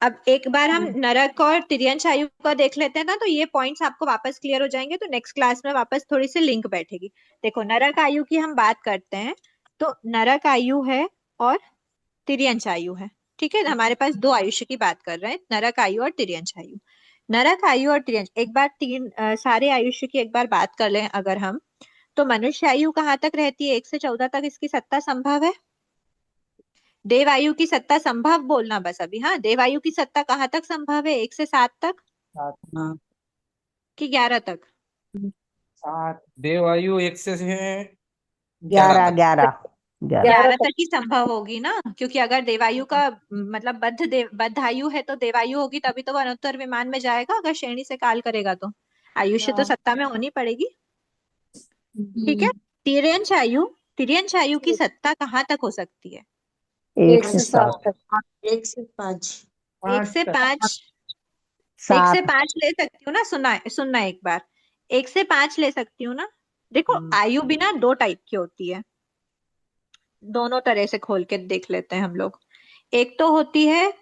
अब एक बार हम नरक और तिर्यंश आयु का देख लेते हैं ना, तो ये पॉइंट्स आपको वापस क्लियर हो जाएंगे, तो नेक्स्ट क्लास में वापस थोड़ी सी लिंक बैठेगी। देखो, नरक आयु की हम बात करते हैं तो नरक आयु है और तिर्यंश आयु है। ठीक है, हमारे पास दो आयुष्य की बात कर रहे हैं, नरक आयु और तिर्यंश आयु। नरक आयु और तिर्यंश, एक बार सारे आयुष्य की एक बार बात कर लें अगर हम, तो मनुष्य आयु कहाँ तक रहती है? 1 से 14 तक इसकी सत्ता संभव है। देवायु की सत्ता संभव बोलना बस अभी। हाँ, देवायु की सत्ता कहाँ तक संभव है? 1 से 7 तक कि 11 तक? 7 देवायु 1 से 11 11 तक। 11 11 तक ही संभव होगी ना, क्योंकि अगर देवायु का मतलब बद्ध आयु है तो देवायु होगी, तभी तो वो अनुत्तर विमान में जाएगा। अगर श्रेणी से काल करेगा तो आयुष्य तो सत्ता में होनी पड़ेगी। ठीक है। तिर्यंच आयु की सत्ता कहाँ तक हो सकती है? 1 से 7 1 से 5। 1 से 5 1 से 7 5 ले सकती हूँ ना? सुनना एक बार। 1 से 5 ले सकती हूँ ना? देखो, आयु भी ना 2 टाइप की होती है, दोनों तरह से खोल के देख लेते हैं हम लोग। एक तो होती है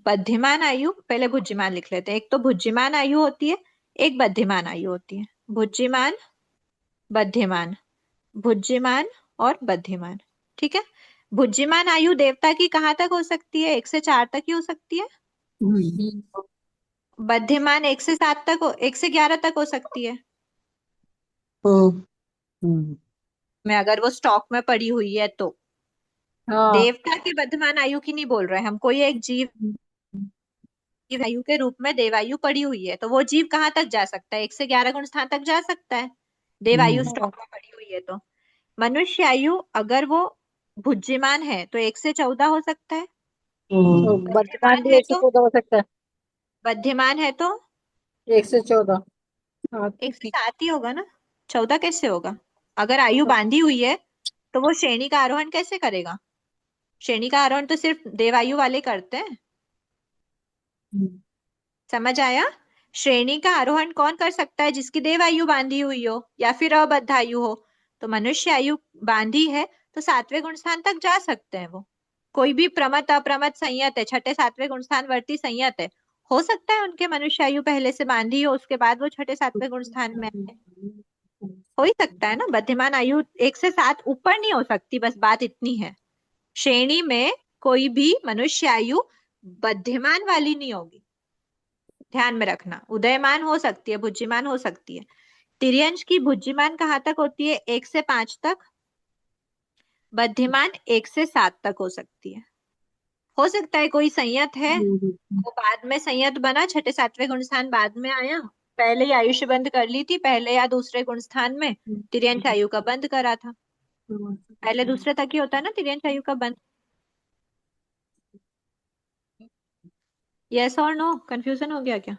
बद्धिमान आयु, पहले बुद्धिमान लिख लेते हैं। एक तो बुद्धिमान आयु होती है, एक बद्धिमान आयु होती है। बुद्धिमान, बद्धिमान, बुद्धिमान और बद्धिमान। ठीक है। बुद्धिमान आयु देवता की कहाँ तक हो सकती है? 1 से 4 तक ही हो सकती है। बद्धिमान 1 से 7 तक 1 से 11 तक हो सकती है। में अगर वो स्टॉक में पड़ी हुई है तो देवता की बद्धिमान आयु की नहीं बोल रहे हम, कोई एक जीव आयु के रूप में देवायु पड़ी हुई है, तो वो जीव कहाँ तक जा सकता है? 1 से 11 गुण स्थान तक जा सकता है, देवायु स्टॉक में पड़ी हुई है तो। मनुष्य आयु अगर वो बुद्धिमान है तो 1 से 14 हो सकता है। बद्धिमान भी 1 से 14 हो सकता है। बद्धिमान है तो 1 से 14। हाँ, 1 से 7 ही होगा ना, 14 कैसे होगा? अगर आयु बांधी हुई है तो वो श्रेणी का आरोहण कैसे करेगा? श्रेणी का आरोहण तो सिर्फ देवायु वाले करते हैं। समझ आया? श्रेणी का आरोहण कौन कर सकता है? जिसकी देवायु बांधी हुई हो या फिर अबद्ध आयु हो। तो मनुष्य आयु बांधी है तो 7वें गुण स्थान तक जा सकते हैं वो। कोई भी प्रमत अप्रमत संयत है, 6ठे 7वें गुण स्थान वर्ती संयत है, हो सकता है उनके मनुष्य आयु पहले से बांधी हो, उसके बाद वो 6ठे 7वें गुण स्थान में आए। हो ही सकता है ना। बद्धिमान आयु 1 से 7 ऊपर नहीं हो सकती, बस बात इतनी है। श्रेणी में कोई भी मनुष्य आयु बद्धिमान वाली नहीं होगी, ध्यान में रखना। उदयमान हो सकती है, बुद्धिमान हो सकती है। तिर्यंश की बुद्धिमान कहाँ तक होती है? 1 से 5 तक। बद्धिमान 1 से 7 तक हो सकती है। हो सकता है कोई संयत है, वो बाद में संयत बना, 6ठे 7वें गुण स्थान बाद में आया, पहले ही आयुष्य बंद कर ली थी, पहले या दूसरे गुण स्थान में तिर्यंश आयु का बंद करा था। पहले दूसरे तक ही होता है ना तिर्यंश आयु का बंद। यस और नो? कंफ्यूजन हो गया क्या?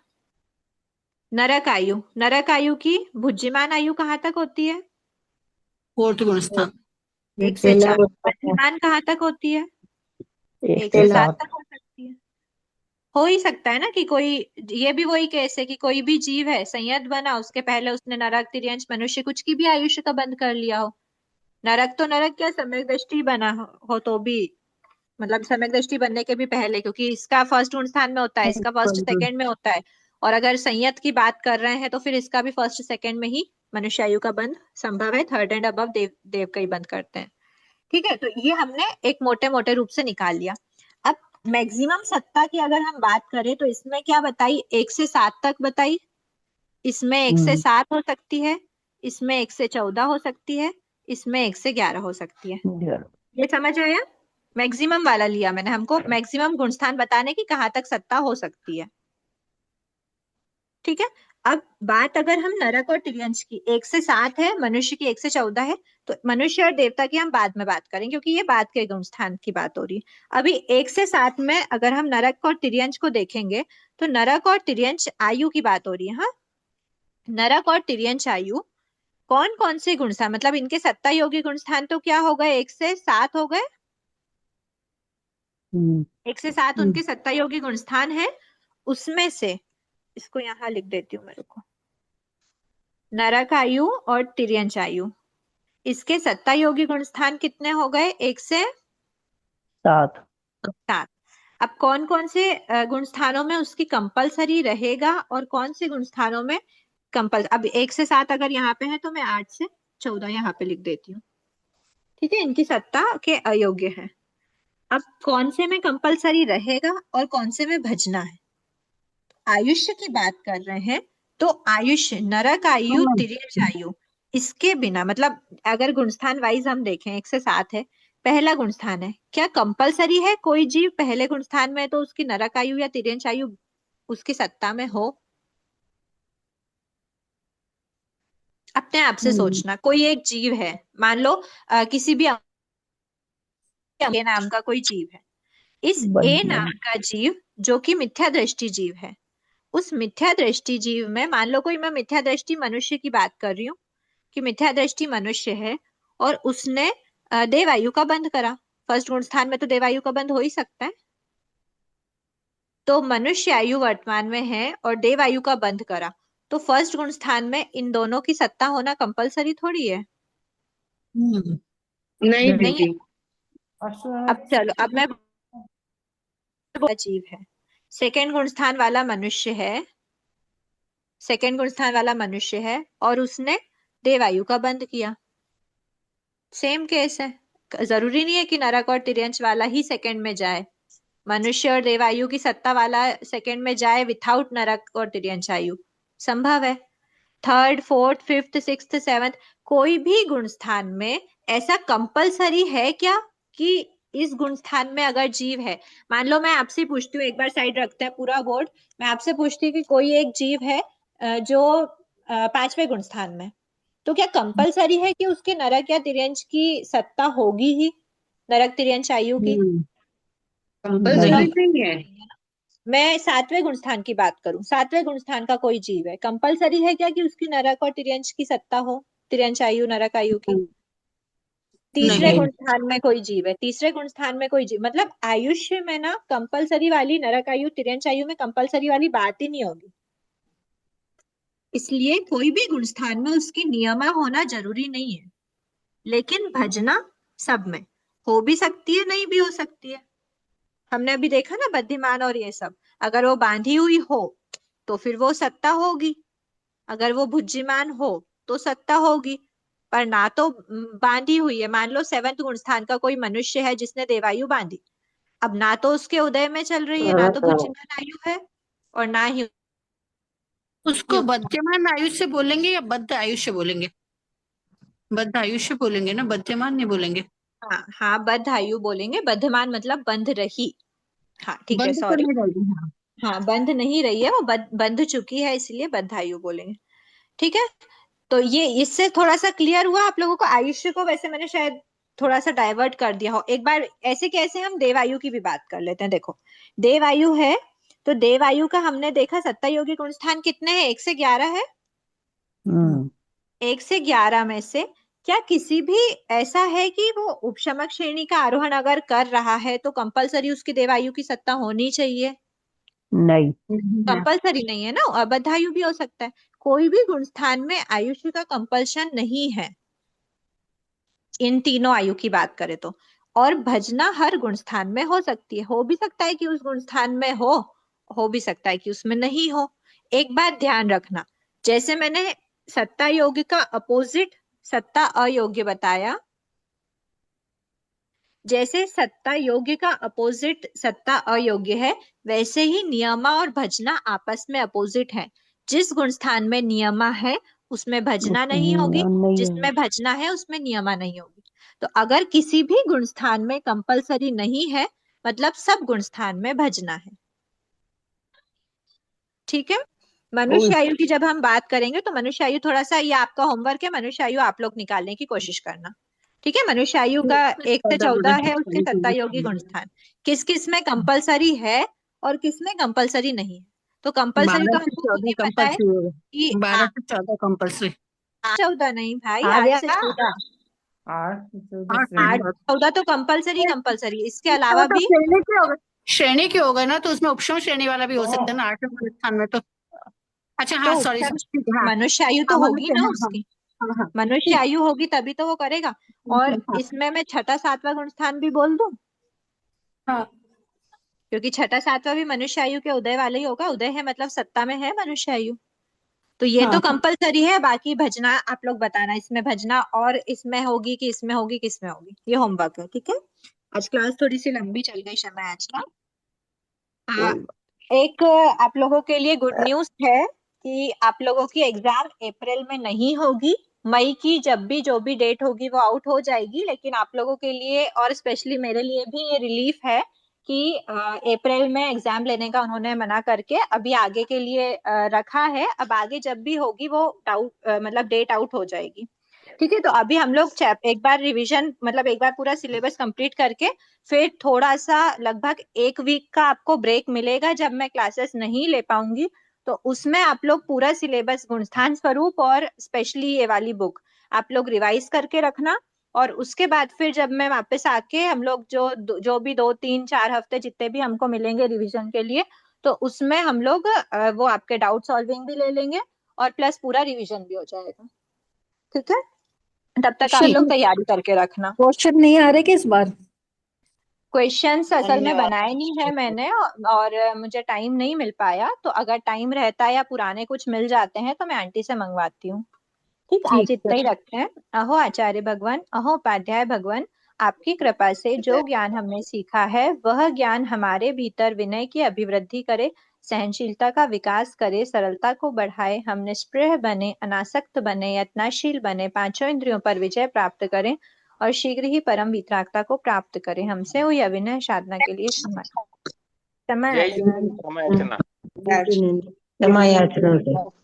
नरक आयु की बुद्धिमान आयु कहाँ तक होती है? 4th गुण स्थान। 1 से 4। बद्धिमान कहाँ तक होती है? 1 से 7 तक हो सकती है। हो ही सकता है ना कि कोई, ये भी वही केस है कि कोई भी जीव है, संयत बना, उसके पहले उसने नरक, तिर्यंश, मनुष्य कुछ की भी आयुष्य का बंद कर लिया हो। नरक तो नरक क्या, सम्यक दृष्टि बना हो तो भी, मतलब सम्यक दृष्टि बनने के भी पहले, क्योंकि इसका फर्स्ट गुण स्थान में होता है, इसका फर्स्ट सेकंड में होता है। और अगर संयत की बात कर रहे हैं तो फिर इसका भी फर्स्ट सेकंड में ही मनुष्य आयु का बंद संभव है। 3rd एंड अबव देव का ही बंद करते हैं। ठीक है। तो ये हमने एक मोटे मोटे रूप से निकाल लिया। अब मैक्सिमम सत्ता की अगर हम बात करें तो इसमें क्या बताई? 1 से 7 तक बताई, इसमें 1 से 7 हो सकती है, इसमें 1 से 14 हो सकती है, इसमें 1 से 11 हो सकती है। ये समझ आया? मैक्सिमम वाला लिया मैंने, हमको मैक्सिमम गुणस्थान बताने की कहाँ तक सत्ता हो सकती है। ठीक है। अब बात अगर हम नरक और तिर्यंश की, 1 से 7 है, मनुष्य की 1 से 14 है, तो मनुष्य और देवता की हम बाद में बात करें क्योंकि ये बाद के गुणस्थान की बात हो रही है। अभी 1 से 7 में अगर हम नरक और तिर्यंश को देखेंगे तो नरक और तिर्यंश आयु की बात हो रही है। हाँ, नरक और तिर्यंश आयु कौन कौन से गुणस्थान, मतलब इनके सत्ता योगी गुणस्थान तो क्या हो गए? 1 से 7 हो गए। 1 से 7 उनके सत्ता योगी गुणस्थान है। उसमें से इसको यहाँ लिख देती हूँ मेरे को, नरक आयु और तिर्यंश आयु, इसके सत्ता योगी गुणस्थान कितने हो गए? 1 से 7। अब कौन कौन से गुणस्थानों में उसकी कंपलसरी रहेगा और कौन से गुणस्थानों में अब 1 से 7 अगर यहाँ पे है तो मैं 8 से 14 यहाँ पे लिख देती हूँ। ठीक है, इनकी सत्ता के अयोग्य है। अब कौन से में कंपलसरी रहेगा और कौन से में भजना है? आयुष्य की बात कर रहे हैं तो आयुष्य, नरक आयु, तिर्यंश आयु, इसके बिना, मतलब अगर गुणस्थान वाइज हम देखें 1 से 7 है, पहला गुण स्थान है। क्या कंपलसरी है कोई जीव पहले गुण स्थान में है तो उसकी नरक आयु या तिर्यंश आयु उसकी सत्ता में हो? अपने आप से सोचना। कोई एक जीव है, मान लो किसी भी ए नाम का कोई जीव है। इस ए नाम का जीव जो कि मिथ्या दृष्टि जीव है, उस मिथ्या दृष्टि जीव में मान लो कोई, मैं मिथ्या दृष्टि मनुष्य की बात कर रही हूँ कि मिथ्या दृष्टि मनुष्य है और उसने देवायु का बंध करा। फर्स्ट गुण स्थान में तो देवायु का बंध हो ही सकता है। तो मनुष्य आयु वर्तमान में है और देवायु का बंध करा, तो फर्स्ट गुण स्थान में इन दोनों की सत्ता होना कंपलसरी थोड़ी है। नहीं नहीं है। दीदी। अब चलो, अब मैं जीव है, सेकंड गुण स्थान वाला मनुष्य है, सेकंड गुण स्थान वाला मनुष्य है और उसने देवायु का बंध किया। सेम केस है। जरूरी नहीं है कि नरक और तिर्यंश वाला ही सेकंड में जाए। मनुष्य और देवायु की सत्ता वाला सेकंड में जाए विथआउट नरक और तिर्यंश आयु, संभव है। Third, fourth, fifth, sixth, seventh, कोई भी गुण स्थान में ऐसा कंपलसरी है क्या कि इस गुण स्थान में अगर जीव है, मान लो मैं आपसे पूछती हूँ, एक बार साइड रखते हैं पूरा बोर्ड, मैं आपसे पूछती हूँ कि कोई एक जीव है जो पांचवें गुण स्थान में, तो क्या कंपलसरी है कि उसके नरक या तिर्यंश की सत्ता होगी ही, नरक तिर्यंश आयु की? कंपलसरी नहीं है। मैं सातवें गुण स्थान की बात करूं, सातवें गुण स्थान का कोई जीव है, कंपलसरी है क्या कि उसकी नरक और तिर्यंश की सत्ता हो, तिर्यंश आयु नरक आयु की? तीसरे गुण स्थान में कोई जीव है, तीसरे गुण स्थान में कोई जीव, मतलब आयुष्य में ना कंपलसरी वाली नरक आयु तिर्यंश आयु में कंपलसरी वाली बात ही नहीं होगी। इसलिए कोई भी गुण स्थान में उसकी नियमा होना जरूरी नहीं है, लेकिन भजना सब में हो भी सकती है, नहीं भी हो सकती है। हमने अभी देखा ना बद्धिमान और ये सब, अगर वो बांधी हुई हो तो फिर वो सत्ता होगी, अगर वो भुज्यमान हो तो सत्ता होगी, पर ना तो बांधी हुई है। मान लो सेवंथ गुण स्थान का कोई मनुष्य है जिसने देवायु बांधी, अब ना तो उसके उदय में चल रही है, ना तो भुज्यमान आयु है और ना ही उसको बद्यमान आयुष्य बोलेंगे या बद्ध आयुष्य बोलेंगे? बद्ध आयुष्य बोलेंगे ना, बद्यमान नहीं बोलेंगे। हाँ हाँ, बद्ध आयु बोलेंगे, बद्धमान मतलब बंध रही। हाँ ठीक है, बंद तो सॉरी। नहीं रहेगी। हाँ। हाँ, बंध नहीं रही है वो, बंध चुकी है, इसलिए बद्ध आयु बोलेंगे। ठीक है, तो ये इससे थोड़ा सा क्लियर हुआ आप लोगों को। आयुष्य को वैसे मैंने शायद थोड़ा सा डाइवर्ट कर दिया हो। एक बार ऐसे कैसे हम देवायु की भी बात कर लेते हैं। देखो, देवायु है तो देवायु का हमने देखा सत्ता योगी गुण स्थान कितने हैं, 1 से 11 है। 1 से 11 में से क्या किसी भी ऐसा है कि वो उपशमक श्रेणी का आरोहण अगर कर रहा है तो कंपलसरी उसकी देवायु की सत्ता होनी चाहिए? नहीं। कंपलसरी नहीं है ना, अबद्ध आयु भी हो सकता है। कोई भी गुण स्थान में आयुष्य का कंपल्शन नहीं है, इन तीनों आयु की बात करें तो। और भजना हर गुण स्थान में हो सकती है, हो भी सकता है कि उस गुण स्थान में हो भी सकता है कि उसमें नहीं हो। एक बात ध्यान रखना, जैसे मैंने सत्ता योग्य का अपोजिट सत्ता अयोग्य बताया, जैसे सत्ता योग्य का अपोजिट सत्ता अयोग्य है, वैसे ही नियमा और भजना आपस में अपोजिट है। जिस गुण स्थान में नियमा है उसमें भजना नहीं होगी, जिसमें भजना है उसमें नियमा नहीं होगी। तो अगर किसी भी गुण स्थान में कंपलसरी नहीं है, मतलब सब गुण स्थान में भजना है। ठीक है, मनुष्य आयु की जब हम बात करेंगे तो मनुष्य आयु थोड़ा सा, ये आपका होमवर्क है, मनुष्य आयु आप लोग निकालने की कोशिश करना। ठीक है, मनुष्य आयु का 1 से 14 है उसके सत्ता योगी गुण स्थान, किस किस में कंपलसरी है और किस में कंपलसरी नहीं है। तो कंपलसरी तो 12 से हमको खुद 14 ही पता है कंपल्सरी होगा। कि 12 से 14 कंपल्सरी। 14 नहीं भाई, आ 8 गया। से 14। 8 से 8 14 14 तो कंपलसरी, इसके अलावा भी श्रेणी के होगा, श्रेणी के होगा ना, तो उसमें उपशम श्रेणी वाला भी हो सकता है ना 8वें स्थान में तो। अच्छा हाँ, तो सॉरी हाँ। मनुष्य आयु तो होगी ना उसकी, हाँ। मनुष्य आयु होगी तभी तो वो करेगा। और इसमें मैं छठा सातवां गुण स्थान भी बोल दूं, हाँ। क्योंकि छठा सातवां भी मनुष्य आयु के उदय वाले ही होगा, उदय है मतलब सत्ता में है मनुष्य आयु, तो ये तो कंपलसरी है। बाकी भजना आप लोग बताना, इसमें भजना और इसमें होगी कि इसमें होगी, किसमें होगी, ये होमवर्क है। ठीक है, आज क्लास थोड़ी सी लंबी चल गई समय आज का। एक आप लोगों के लिए गुड न्यूज है कि आप लोगों की एग्जाम अप्रैल में नहीं होगी, मई की जब भी जो भी डेट होगी वो आउट हो जाएगी, लेकिन आप लोगों के लिए और स्पेशली मेरे लिए भी ये रिलीफ है कि अप्रैल में एग्जाम लेने का उन्होंने मना करके अभी आगे के लिए रखा है। अब आगे जब भी होगी वो मतलब डेट आउट हो जाएगी। ठीक है, तो अभी हम लोग एक बार रिवीजन मतलब एक बार पूरा सिलेबस कंप्लीट करके फिर थोड़ा सा लगभग एक वीक का आपको ब्रेक मिलेगा जब मैं क्लासेस नहीं ले पाऊंगी, तो उसमें आप लोग पूरा सिलेबस गुणस्थान स्वरूप और स्पेशली ये वाली बुक आप लोग रिवाइज करके रखना। और उसके बाद फिर जब मैं वापस आके हम लोग जो भी 2-3-4 हफ्ते जितने भी हमको मिलेंगे रिवीजन के लिए, तो उसमें हम लोग वो आपके डाउट सॉल्विंग भी ले लेंगे और प्लस पूरा रिवीजन भी हो जाएगा। ठीक है, तब तक आप लोग तैयारी करके रखना। क्वेश्चन नहीं आ रहे कि इस बार? क्वेश्चंस असल में बनाए नहीं है मैंने और मुझे टाइम नहीं मिल पाया, तो अगर टाइम रहता है या पुराने कुछ मिल जाते हैं तो मैं आंटी से मंगवाती हूँ। ठीक, आज इतना ही रखते हैं। अहो आचार्य भगवान, अहो उपाध्याय भगवान, आपकी कृपा से जो ज्ञान हमने सीखा है वह ज्ञान हमारे भीतर विनय की अभिवृद्धि करे, सहनशीलता का विकास करे, सरलता को बढ़ाए, हम निष्प्रिय बने, अनासक्त बने, यत्नशील बने, पांचों इंद्रियों पर विजय प्राप्त करें और शीघ्र ही परम वितरागता को प्राप्त करें। हमसे हुई अविनय साधना के लिए समय जय जय समय अर्चना। क्षमा याचना।